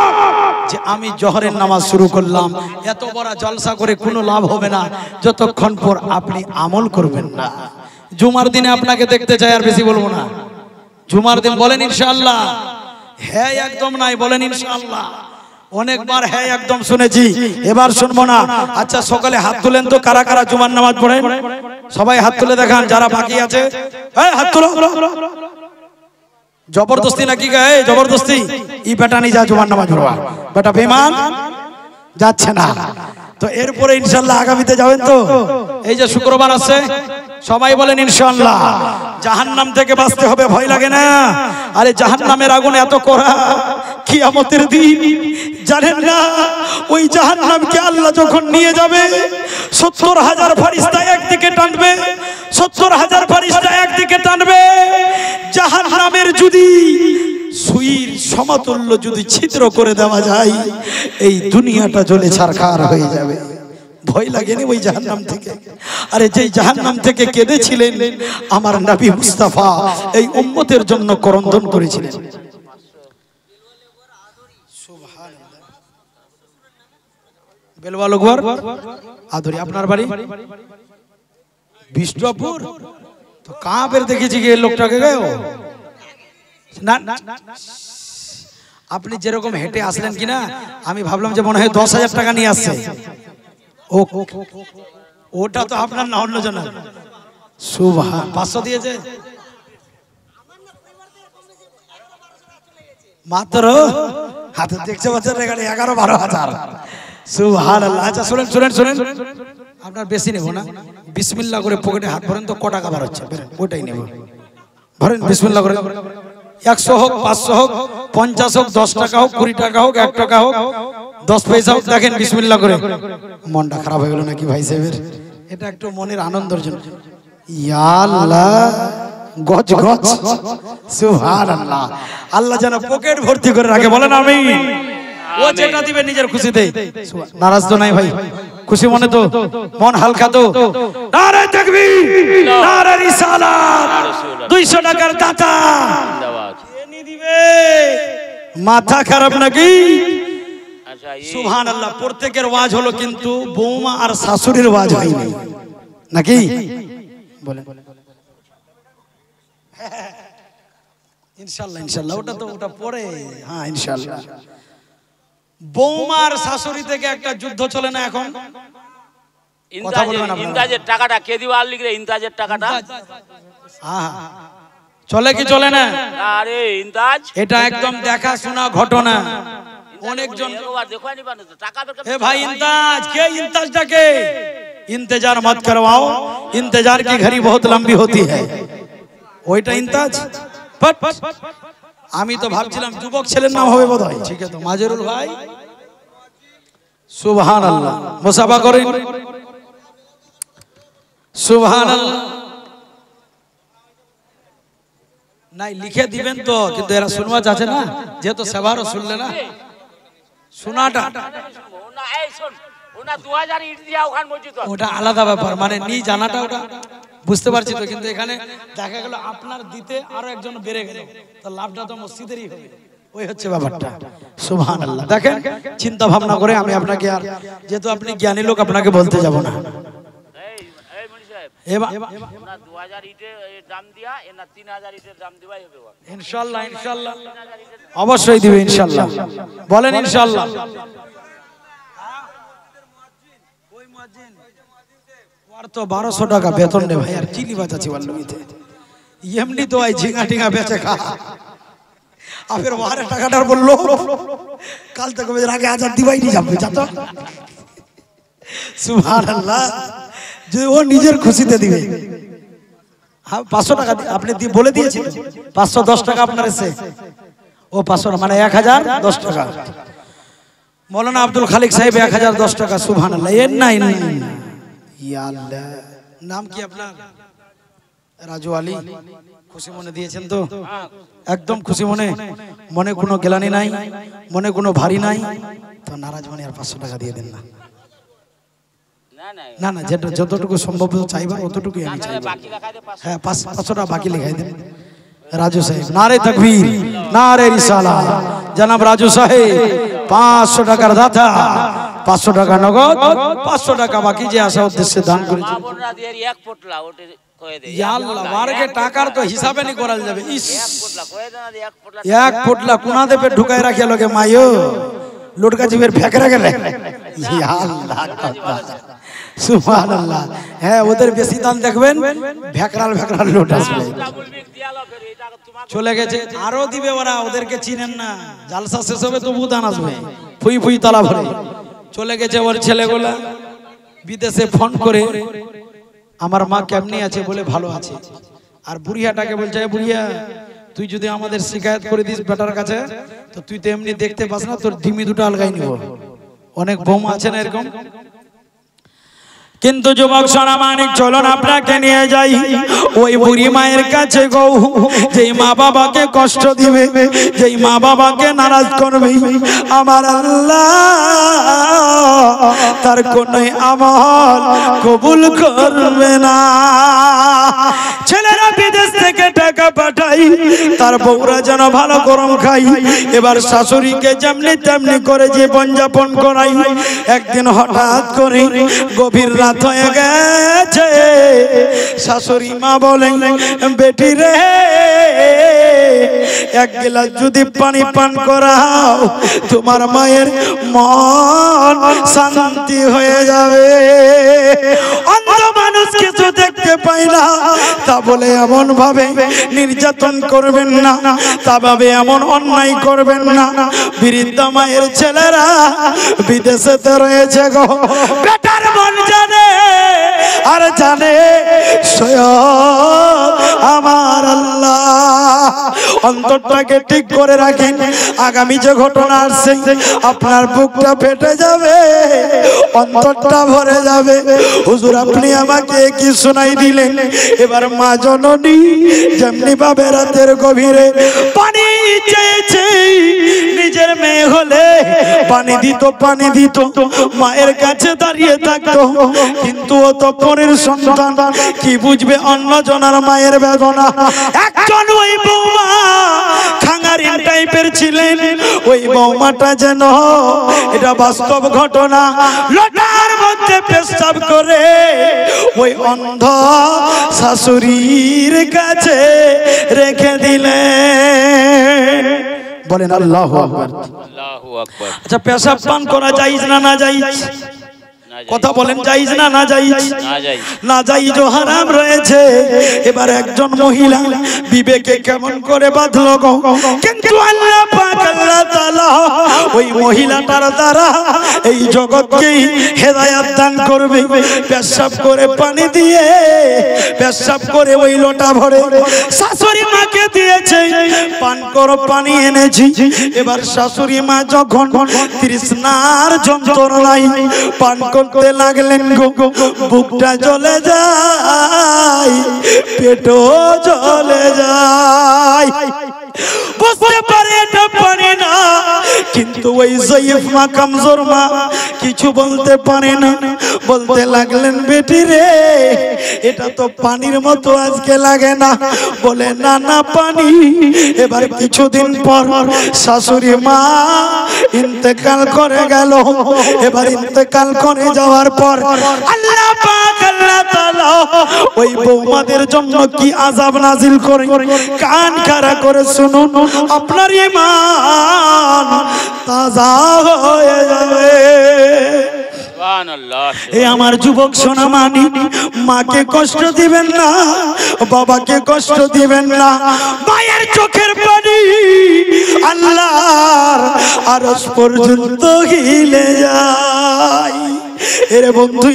যে আমি জোহরের নামাজ শুরু করলাম, এত বড় জলসা করে কোনো লাভ হবে না যতক্ষণ পর আপনি আমল করবেন না। জুমার দিনে আপনাকে দেখতে চাই, আর বেশি বলবো না। জুমার দিন বলেন ইনশাআল্লাহ, হ্যাঁ একদম নাই বলেন ইনশাআল্লাহ। অনেকবার হ্যাঁ একদম শুনেছি, এবার শুনবো না। আচ্ছা সকালে হাত তুলেন তো, কারা কারা জুমার নামাজ পড়েন? সবাই হাত তুলে দেখান, যারা বাকি আছে হাত তুলো। জবরদস্তি নাকি গায়ে জবরদস্তি? ই বেটা নি যা জুমার নামাজ পড়বা, বেটা বেঈমান যাচ্ছে না। তো এরপরে ইনশাআল্লাহ আগামীতে যাবেন তো? এই যে শুক্রবার আছে, সবাই বলেন ইনশাআল্লাহ। জাহান্নাম থেকে বাঁচতে হবে, ভয় লাগে না? আরে জাহান্নামের আগুন এত কড়া, কিয়ামতের দিন জানেন না? ওই জাহান্নামকে আল্লাহ যখন নিয়ে যাবে, ৭০,০০০ ফেরেশতা একদিকে টানবে, ৭০,০০০ ফেরেশতা একদিকে টানবে। জাহান্নামের যদি সুইর সমতুল্য যদি ছিদ্র করে দেওয়া যায়, এই দুনিয়াটা জ্বলে ছারখার হয়ে যাবে। ভয় লাগেনি ওই জাহান্নাম থেকে? আরে যেই জাহান্নাম থেকে কেঁদেছিলেন আমার নবী মুস্তাফা, এই উম্মতের জন্য করন্দন করেছিলেন। বেলওয়ালগর আদরি আপনার বাড়ি বিষ্ণুপুর? তো কাঁপের দেখেছি কি লোকটাকে গায়ে না? আপনি যেরকম হেঁটে আসলেন কিনা, আমি ভাবলাম যে মনে হয় 10,000 টাকা নিয়ে আসছে। ও ওটা তো আপনার না, অন্যজন। সুবহান, 500 দিয়েছে মাত্র। হাতে দেখছে বছর 11-12,000। সুবহানাল্লাহ। আচ্ছা শুনেন শুনেন শুনেন, আপনার বেশি নেব না, বিসমিল্লাহ করে পকেটে হাত ভরেন তো, ক টাকা বার হচ্ছে বেরেন, ওটাই নেব। ভরেন বিসমিল্লাহ করে। 100 হোক, 500 হোক, 50 হোক, 10 টাকা হোক, 20 টাকা হোক, 1 টাকা হোক, 10 পয়সা হোক, দেখেন বিসমিল্লাহ করে। মনটা খারাপ হয়ে গেল নাকি ভাই সাহেবের? এটা একটু মনের আনন্দের জন্য। ইয়া আল্লাহ, গজ গজ সুবহানাল্লাহ। আল্লাহ যেন পকেট ভর্তি করে রাখে, বলেন আমিন। ও যেটা দিবে নিজের খুশিতে, নারাজ তো নাই ভাই, খুশি মনে তো, মন হালকা তো। নারে তাকবীর, নারে রিসালাত। 200 টাকার দাতা কে দিবে? মাথা খারাপ নাকি? সুবহানাল্লাহ। প্রত্যেকের ওয়াজ হলো, কিন্তু বৌমা আর শাশুড়ির ওয়াজ হয়নি নাকি? বলেন ইনশাআল্লাহ ইনশাআল্লাহ। ওটা তো ওটা পরে, হ্যাঁ ইনশাআল্লাহ। বৌমার শাশুড়ি থেকে একটা যুদ্ধ চলে না এখন?
ইন্তাজের টাকাটা কে দিবে? আর লিখলে ইন্তাজের টাকাটা
চলে কি চলে না?
আরে ইন্তাজ
এটা একদম দেখা শোনা ঘটনা। অনেকজন এ ভাই ইন্তাজ কে? ইন্তাজটাকে इंतजार मत करवाओ, इंतजार की घड़ी बहुत लंबी होती है। ওইটা ইন্তাজ। আমি তো ভাবছিলাম যুবক ছেলের নাম হবে বোধহয়। ঠিক আছে তো, মাজেরুল ভাই সুবহানাল্লাহ, মুসাফা করেন সুবহানাল্লাহ। নাই লিখে দিবেন তো, কিন্তু এরা শুনবা চাচ্ছে না, যেহেতু সেবারও শুনলে না শোনাটা, ওটা আলাদা ব্যাপার, মানে নি জানাটা ওটা বুঝতে পারছি তো। কিন্তু এখানে দেখা গেল আপনার দিতে আরো একজন বেড়ে গেল, তো লাভটা তো মসজিদেরই হবে, ওই হচ্ছে ব্যাপারটা। সুবহানাল্লাহ। দেখেন চিন্তা ভাবনা করে আমি আপনাকে, আর যেহেতু আপনি জ্ঞানী লোক, আপনাকে বলতে যাব না। ইনশাআল্লাহ ইনশাআল্লাহ অবশ্যই দিবে ইনশাআল্লাহ। বলেন ইনশাআল্লাহ। তো 1200 টাকা বেতন রে ভাই, আর চিলি বাজাচ্ছি বলতে এমনি তো আই ঝিঙা টিঙা বেচে খা। আফের 12 টাকাটার বললো কাল থেকে আগে 1000 দিবাই নি যাবে যা তো। সুবহানাল্লাহ। যে ও নিজের খুশিতে দিবে। হ্যাঁ 500 টাকা আপনি বলে দিয়েছেন, 510 টাকা আপনার এসে, ও 500 মানে 1010 টাকা। মৌলানা আব্দুল খালিক সাহেব 1010 টাকা। সুবহানাল্লাহ। এর নাই নাই ইয়া আল্লাহ। নাম কি আপনার? রাজু আলী। খুশি মনে দিয়েছেন তো? একদম খুশি মনে, মনে কোনো গ্লানি নাই, মনে কোনো ভারী নাই তো। নারাজ মানে আর 500 টাকা দিয়ে দেন না। না না, যেটা যতটুকু সম্ভব চাইবার অতটুকুই আমি চাই। হ্যাঁ 500 টাকা বাকি লিখাই দেন রাজু সাহেব। নারে তাকবীর, নারে রিসালাত। জনাব রাজু সাহেব 500 টাকার দাতা 500 টাকা নগদ 500 টাকা বাকি যে আসা উদ্দেশ্যে দান করেছে
মা বোনরা দিয়ে এক পোটলা ওটা কয়ে দে
ইয়া আল্লাহ মার্কে টাকার তো হিসাবে নি করা যাবে ইস
এক পোটলা কয়ে দে না এক পোটলা
এক ফুটলা কোনা দেবে ঢুকায় রাখে লোকে মাইও লুটকা জিবের ফেকরা গেলে ইয়া আল্লাহ সুবহানাল্লাহ হ্যাঁ ওদের বেশি দান দেখবেন ভেকরাল ভেকরাল লুট আসবে
বলবি দিয়ালো ফের এটা তোমাকে
চলে গেছে আরো দিবে ওরা ওদেরকে চিনেন না জালসা শেষ হবে তবু দান আসবে ফুই ফুই তালা ভরে চলে গেছে ওর ছেলেগুলা বিদেশে ফোন করে আমার মা কেমনি আছে বলে ভালো আছে আর বুড়িয়াটাকে বলছে বুড়িয়া তুই যদি আমাদের শিকায়ত করে দিস বেটার কাছে তো তুই তো এমনি দেখতে পাস না তোর ডিমি দুটো আলগাই নিব অনেক বৌমা আছে না এরকম কিন্তু যুবক সোনামানিক চলুন আপনাকে নিয়ে যাই ওই বুড়ি মায়ের কাছে গো যেই মা বাবাকে কষ্ট দিবে যেই মা বাবাকে নারাজ করবে আমার আল্লাহ তার কোনো আমল কবুল করবে না ছেলেরা বিদেশ থেকে টাকা পাঠাই তার বউরা যেন ভালো গরম খাই এবার শাশুড়িকে যেমনি তেমনি করে জীবন যাপন করাই একদিন হঠাৎ করে গভীর রাত হয়ে গেছে শাশুড়ি মা বলেন বেটি রে এক গ্লাস যদি পানি পান করাও তোমার মায়ের মন শান্তি হয়ে যাবে অন্ধ মানুষ কিছু দেখতে পাই না তা বলে এমন ভাবে নির্যাতন করবেন না তা ভাবে এমন অন্যায় করবেন না বৃদ্ধা মায়ের ছেলেরা বিদেশেতে রয়েছে গো বেটার মন জানে আর জানে স্বয়ং আমার আল্লাহ অন্তরটাকে ঠিক করে রাখেন আগামী যে ঘটনা আসছে আপনার বুকটা ফেটে যাবে অন্তরটা ভরে যাবে হুজুর আপনি আমাকে কি শোনাই দিলেন এবার মা জননী যেমনি ভাবে রাতের গভীরে পানি চেয়েছে নিজের মেয়ে হলে পানি দিত মায়ের কাছে দাঁড়িয়ে থাকতো কিন্তু ও তো পরের সন্তান কি বুঝবে অন্য জনের মায়ের বেদনা একজন ওই বৌমা খাঙ্গারিন টাইপের ছিলেন ওই বৌমাটা যেন এটা বাস্তব ঘটনা লোটার মধ্যে পেশাব করে ওই অন্ধ শাশুড়ির কাছে রেখে দিলেন বলেন আল্লাহু আকবার
আল্লাহু আকবার
আচ্ছা পেশাব পান করা জায়েজ না না জায়েজ কথা বলেন জায়েজ না না জায়েজ না জায়েজ হারাম রয়েছে এবার একজন মহিলা বিবেকে কেমন করে বাঁধলো গো কিন্তু আল্লাহ পাক আল্লাহ তাআলা ওই মহিলাটার দ্বারা এই জগৎকে হেদায়েত দান করবে পেশাব করে পানি দিয়ে পেশাব করে ওই লোটা ভরে শাশুড়ি মাকে দিয়েছে পান করো পানি এনেছি এবার শাশুড়ি মা যখন তৃষ্ণার যন্ত্রণায় পান করতে লাগলেন গো বুকটা জ্বলে যায় পেটও জ্বলে যায় বুঝতে পারে এটা পারে না কিন্তু ওই জয়ীফ মা কমজোর মা কিছু বলতে পারে না বলতে লাগলেন বেটি রে এটা তো পানির মতো আজকে লাগে না বলে না না পানি এবার কিছুদিন পর শাশুড়ি মা ইন্তেকাল করে গেল এবার ইন্তেকাল করে যাওয়ার পর আল্লাহ পাক আল্লাহ তাআলা ওই বৌমাদের জন্য কি আযাব নাজিল করে কান খাড়া করে শুনুন আপনার ঈমান তাজা হয়ে যাবে
সুবহানাল্লাহ
হে আমার যুবক সোনামানি মাকে কষ্ট দিবেন না বাবাকে কষ্ট দিবেন না মায়ের চোখের পানি আল্লাহর আরশ পর্যন্ত গিলে যায় এরে বন্ধু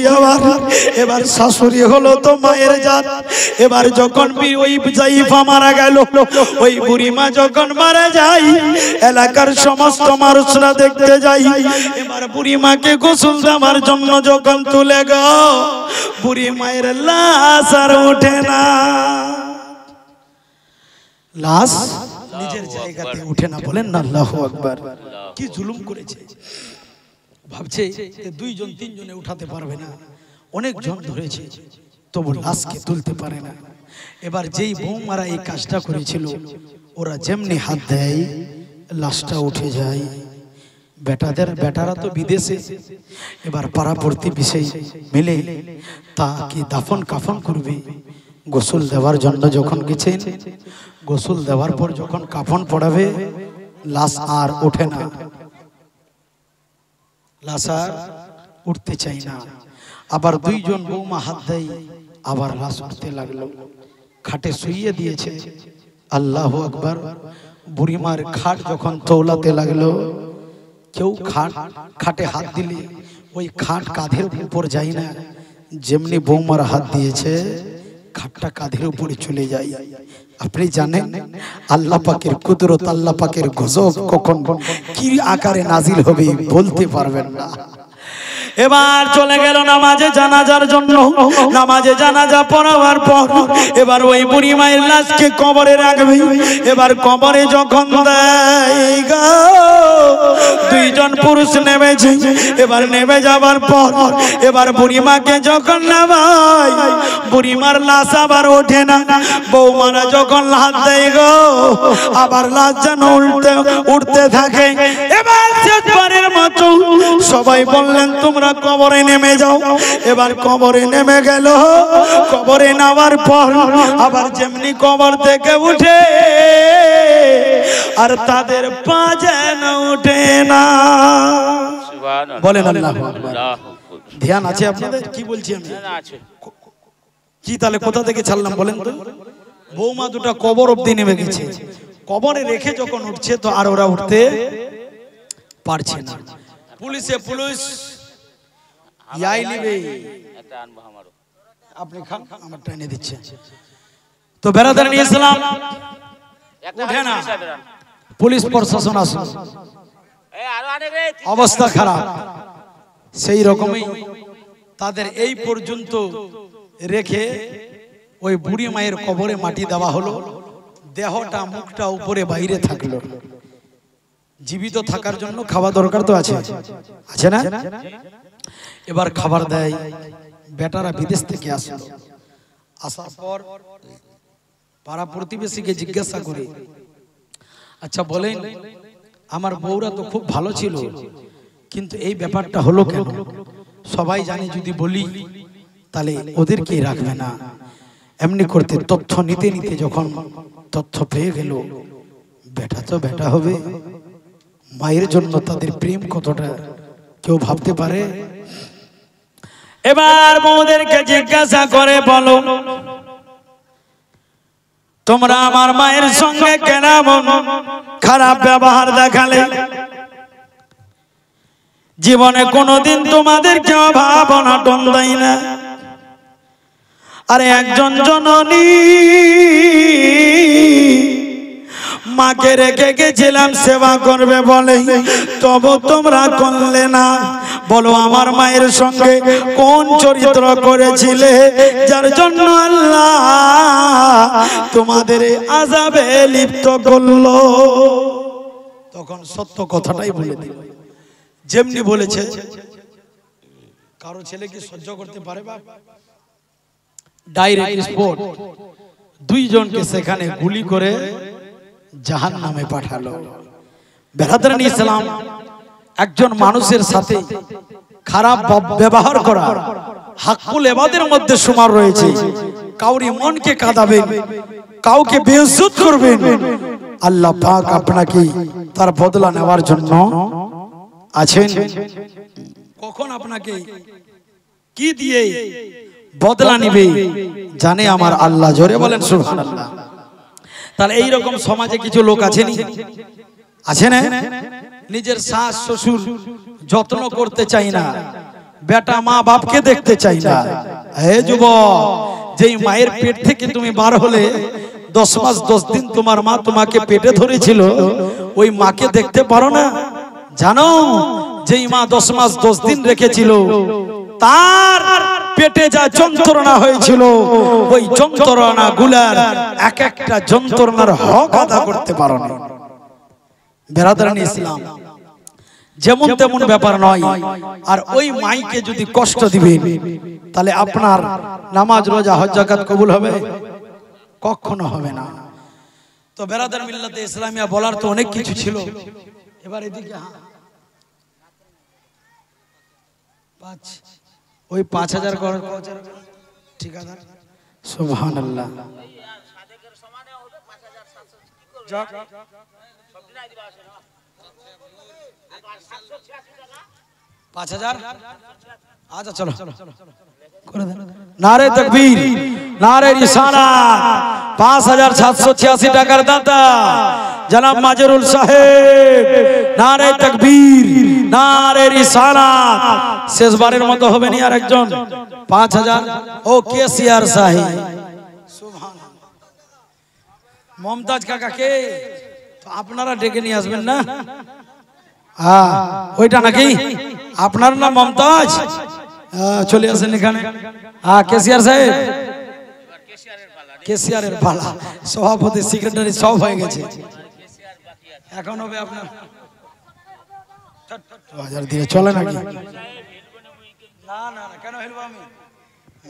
এবার শাশুড়ি হলো তো মায়ের জাত এবার যখন ওই জাইফা মারা গেল ওই বুড়ি মা যখন মারা যায় এলাকার সমস্ত মানুষরা দেখতে যায় এবার বুড়ি মাকে গোসল দেওয়ার জন্য যখন তুলে গো বুড়ি মায়ের লাশ আর ওঠে না লাশ নিজের জায়গাতে উঠে না বলেন না আল্লাহু আকবার কি জুলুম করেছে ভাবছে দুইজন তিনজনে উঠাতে পারবে না অনেক জন ধরেছে তবু লাশকে তুলতে পারে না এবার যেই বৌমারা এই কাজটা করেছিল ওরা যেমনি হাত দেয় লাশটা উঠে যায় বেটারা তো বিদেশে, এবার পাড়া প্রতিবেশী মিলে তাকে দাফন কাফন করবে। গোসল দেওয়ার জন্য যখন গেছেন, গোসল দেওয়ার পর যখন কাফন পড়াবে, লাশ আর ওঠে না, লাশ আর উঠতে চাই না। আবার দুইজন বৌমা হাত দেয়, আবার লাশ উঠতে লাগলো। খাটে শুইয়ে দিয়েছে, আল্লাহু আকবার। বুড়িমার খাট যখন তৌলাতে লাগলো, কেউ খাটে হাত দিলে ওই খাট কাঁধের উপর যায় না, যেমনি বৌমার হাত দিয়েছে খাটটা কাঁধের উপরে চলে যায়। আপনি জানেন আল্লাহ পাকের কুদরত, আল্লাহ পাকের গজব কখন কি আকারে নাজিল হবে বলতে পারবেন না। এবার চলে গেল নামাজে জানাজার জন্য। নামাজে জানাজা পড়াবার পর এবার ওই বুড়ি মায়ের লাশকে কবরে রাখবে। এবার কবরে যখন দেয় গো, দুইজন পুরুষ নেমেছে। এবার নেমে যাবার পর এবার বুড়িমাকে যখন নামায়, বুড়িমার লাশ আবার ওঠে না। বৌমারা যখন লাশ দেয় গো, আবার লাশ যেন উঠতে থাকে। এবার শেষবারের মতো সবাই বললেন তোমরা কবরে নেমে যাও। এবার কবরে নেমে গেল। কবরে নামার পর আবার যেমনি কবর থেকে উঠে, আর তাদের পা যেন উঠে না। বলেন আল্লাহু আকবার। ধ্যান আছে আপনাদের? কি বলছি আমি? কি তাহলে কোথা থেকে ছাড়লাম বলেন তো? বৌমা দুটা কবর অবধি নেমে গেছে। কবরে রেখে যখন উঠছে তো আর ওরা উঠতে পারছে না। পুলিশ আপনি খান, আমার ট্রেনে দিচ্ছে তো বেড়াদার নিয়ে ইসলাম উঠে না। পুলিশ প্রশাসন আসুন, অবস্থা খারাপ। সেই রকমই তাদের এই পর্যন্ত রেখে ওই বুড়ি মায়ের কবরে মাটি দেওয়া হলো। দেহটা মুখটা উপরে বাইরে থাকলো। জীবিত থাকার জন্য খাওয়া দরকার তো আছে না? এবার খাবার দেয়। বেটারা বিদেশ থেকে আসলো। আসার পর পাড়া প্রতিবেশীকে জিজ্ঞাসা করে, আচ্ছা বলেন আমার বউরা তো খুব ভালো ছিল, কিন্তু এই ব্যাপারটা হলো কেন? সবাই জানে যদি বলি তাহলে ওদেরকে রাখবে না। এমনি করতে তথ্য নিতে নিতে যখন তথ্য পেয়ে গেল, বেটা তো বেটা হবে, মায়ের জন্য তাদের প্রেম কতটা কেউ ভাবতে পারে? এবার বউদেরকে জিজ্ঞাসা করে, বলো তোমরা আমার মায়ের সঙ্গে কেন খারাপ ব্যবহার দেখালে? জীবনে কোনোদিন তোমাদের কেউ ভাবনা টন দেয় না। আরে একজন জননী মাকে রেখে গেছিলাম সেবা করবে বলে, তবু তোমরা করলে না। বলো আমার মায়ের সঙ্গে কোন চরিত্র করেছিলে যার জন্য আল্লাহ তোমাদের আযাবে লিপ্ত করলো? তখন সত্য কথাটাই বলে দিল। যেমনি বলেছে, কারো ছেলে কি সহ্য করতে পারে? ডাইরেক্ট স্পট দুইজনকে সেখানে গুলি করে জাহান্নামে পাঠালো। বেরাদারান ইসলাম, একজন মানুষের সাথে খারাপ ব্যবহার করা হাক্কুল ইবাদের মধ্যে সমান রয়েছে। কাউরি মনকে কাঁদাবেন, কাউকে বেইজ্জত করবেন, আল্লাহ পাক আপনাকে তার বদলা নেওয়ার জন্য আছেন। কখন আপনাকে কি দিয়ে বদলা নিবে জানে আমার আল্লাহ। জোরে বলেন সুবহানাল্লাহ। তাহলে এইরকম সমাজে কিছু লোক আছে না? নিজের শাশ শ্বশুর যত্ন করতে চাই না, বেটা মা বাপকে দেখতে চাই না। হে যুবক, যেই মায়ের পেট থেকে তুমি বার হলে 10 মাস 10 দিন তোমার মা তোমাকে পেটে ধরেছিল, ওই মাকে দেখতে পারো না? জানো যেই মা 10 মাস 10 দিন রেখেছিল, তার পেটে যা যন্ত্রণা হয়েছিল, ওই যন্ত্রণা গুলার এক একটা যন্ত্রণার হক আদা করতে পারো না। বেরাদারান ইসলাম, যেমন তেমন ব্যাপার নয়। আর ওই মাইকে যদি কষ্ট দিবেন, তাহলে আপনার নামাজ রোজা হজ যাকাত কবুল হবে? কখনো হবে না। তো বেরাদার মিল্লাতে ইসলামিয়া বলার তো অনেক কিছু ছিল। এবার এদিকে 5 ওই 5000 কর ঠিকাদার সুবহানাল্লাহ
সাদেকের সমানে হবে 5700 কি করবে
যাক
সব দিনাই দিবা আছে না 786 টাকা
5000 আচ্ছা চলো করে দেন নারে তাকবীর নারে রিসালাত 5786 টাকার দাতা জনাব মাজরুল সাহেব নারে তাকবীর নারে রিসালাত শেষবারের মতো হবে নি আর একজন 5000 ও কেসিআর সাহেব সুবহানাল্লাহ মমতাজ কাকা কে তো আপনারা ডেকে নিয়ে আসবেন না হ্যাঁ ওইটা নাকি আপনার নাম মমতাজ চলে আসেন এখানে হ্যাঁ কেসিআর সাহেব কেসিআরের পালা সভাপতি সেক্রেটারি সব হয়ে গেছে এখন হবে আপনার 2000 দিয়ে চলে নাকি না না না কেন হেলবো আমি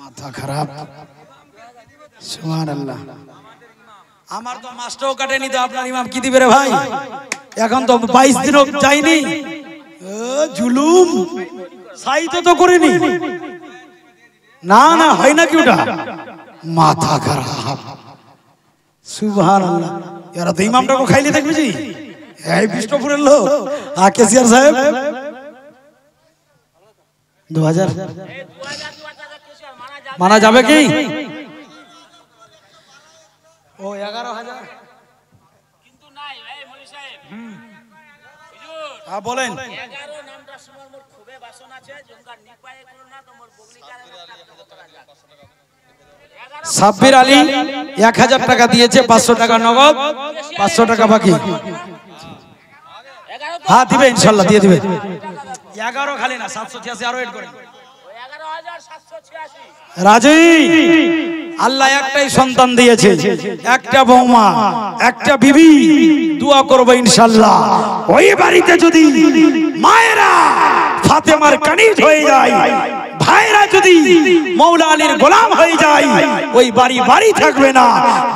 মাথা খারাপ সুবহানাল্লাহ আমার তো মাস্টারও কাটেনি তো আপনার ইমাম কি দিবে রে ভাই এখন তো 22 দিনও যায়নি জুলুম সাইতো তো করিনি না না হয় না কি ওটা মাথা খারাপ সুবহানাল্লাহ এরা তো ইমামটাকে খাইলে দেখবি জি এই বিষ্ণুপুরের লোক কেসিআর সাহেব 2000 মানা যাবে কি ও 11000
কিন্তু নাই এই মনি সাহেব
হ্যাঁ বলেন
11 নামটা সময় মোর খুবই বাসনা আছে জনকার নিপায়ে করো না তো মোর বগলিকারে
সাব্বির আলী 1000 টাকা দিয়েছে 500 টাকা নগদ 500 টাকা বাকি হ্যাঁ দিবে ইনশাআল্লাহ দিয়ে দিবে 11 খালি না 786 আরো এড করেন
11786
রাজি আল্লাহ একটাই সন্তান দিয়েছে একটা বৌমা একটা বিবি দোয়া করব ইনশাআল্লাহ ওই বাড়িতে যদি মায়েরা ফাতেমার কানিজ হয়ে যায় ভাইরা যদি মৌলা আলীর গোলাম হয়ে যায় ওই বাড়ি বাড়ি থাকবে না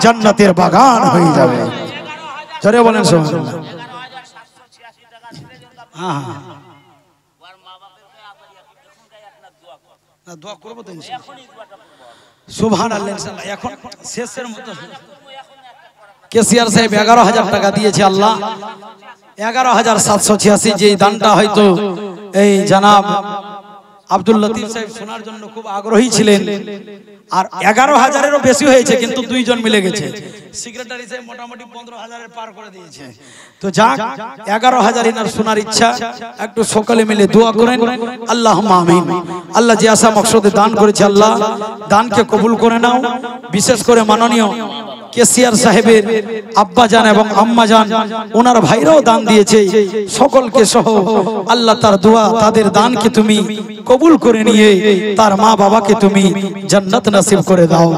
জান্নাতের বাগান হয়ে যাবে জোরে বলেন সুবহানাল্লাহ
11786 টাকা ছেলে জনকার
হ্যাঁ
ওর মা বাবাকে আবার এখন গায় আপনার দোয়া কর
না দোয়া করব তো ইনশাআল্লাহ
এখনই দোয়াটা করব
সুবহানাল্লাহ ইনশাআল্লাহ এখন শেষের মতো কেসিআর সাহেব 11000 টাকা দিয়েছে আল্লাহ 11786 যে দানটা হয়তো এই জনাব আব্দুল লতিফ সাহেব শোনার জন্য খুব আগ্রহী ছিলেন আর 11000-এরও বেশি হয়েছে কিন্তু দুইজন মিলে গেছে সেক্রেটারি সাহেব মোটামুটি 15000-এর পার করে দিয়েছে তো যাক 11000 ইনার শোনার ইচ্ছা একটু সকালে মিলে দোয়া করেন আল্লাহুম্মা আমিন আল্লাহ যে আশা মকসদে দান করেছে আল্লাহ দানকে কবুল করে নাও বিশেষ করে মাননীয় কেসিআর সাহেবের আব্বা জান এবং আম্মা জান ওনার ভাইরাও দান দিয়েছে সকলকে সহ আল্লাহ তার দোয়া তাদের দানকে তুমি কবুল করে নিয়ে তার মা বাবাকে তুমি জান্নাত নসিব করে দাও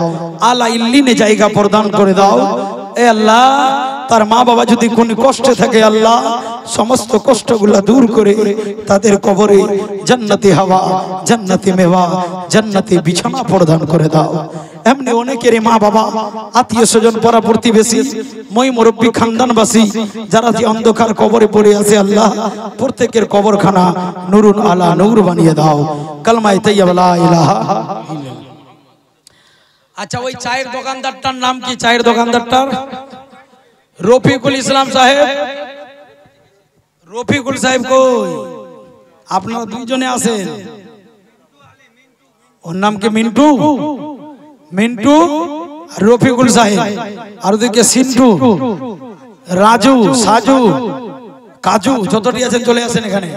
আলা ইল্লিনে জায়গা প্রদান করে দাও এ আল্লাহ তার মা বাবা যদি কোন কষ্টে থাকে আল্লাহ সমস্ত কষ্টগুলো দূর করে তাদের কবরে জান্নাতি হাওয়া জান্নাতি মেওয়া জান্নাতি বিছানা প্রদান করে দাও এমনি অনেকের মা বাবা আত্মীয় স্বজন পাড়া প্রতিবেশী মই মুরব্বী খানদানবাসী যারা যে অন্ধকার কবরে পড়ে আছে আল্লাহ প্রত্যেকের কবরখানা নুরুন আলা নূর বানিয়ে দাও কালমায়ে তাইয়্যিবা লা ইলাহা ইল্লাল্লাহ। আচ্ছা ওই চায়ের দোকানদারটার নাম কি চায়ের দোকানদারটার রফিকুল ইসলাম সাহেব রফিকুল সাহেব কই আপনারা দুইজনে আছেন ওর নাম কি মিন্টু মিন্টু আর রফিকুল সাহেব আর ওদিকে সিন্টু রাজু সাজু কাজু যতটি আছেন চলে আসেন এখানে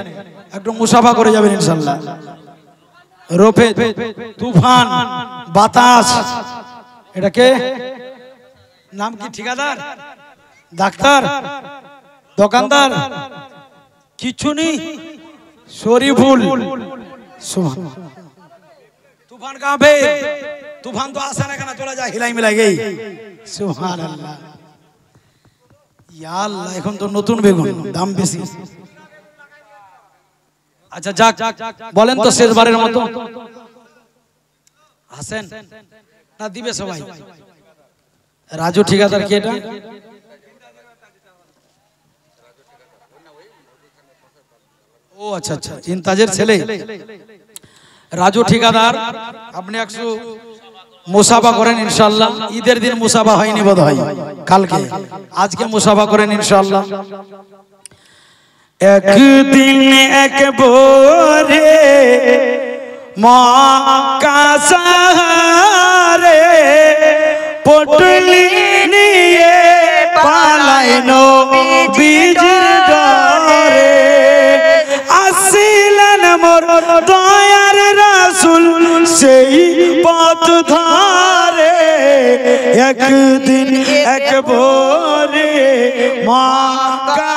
একটু মুসাফা করে যাবেন ইনশাআল্লাহ রফে তুফান বাতাস এটাকে নাম কি ঠিকাদার ডাক্তার দোকানদার কিছু নেই শরীফুল तूफान कहाँ पे तूफान तो आसान है ना चला जा हिलाई मिलाई गई सुभान अल्लाह या अल्लाह এখন তো নতুন বেগুন দাম বেশি আচ্ছা যাক বলেন তো শেষবারের মতো হাসেন না দিবে সবাই রাজু ঠিকাদার কি এটা ও আচ্ছা আচ্ছা ইনতাজের ছেলে রাজু ঠিকাদার আপনি 100 মুসাফা করেন ইনশাআল্লাহ। ঈদের দিন মুসাফা হয়নি বোধ হয়, কালকে, আজকে মুসাফা করেন ইনশাআল্লাহ। একদিন এক ভোরে মক্কা শহরে পটলি নিয়ে পালায় নবীজির ঘরে, আসিলেন মোর দয়ার রাসূল সেই পথ ধরে। একদিন এক ভোরে মক্কা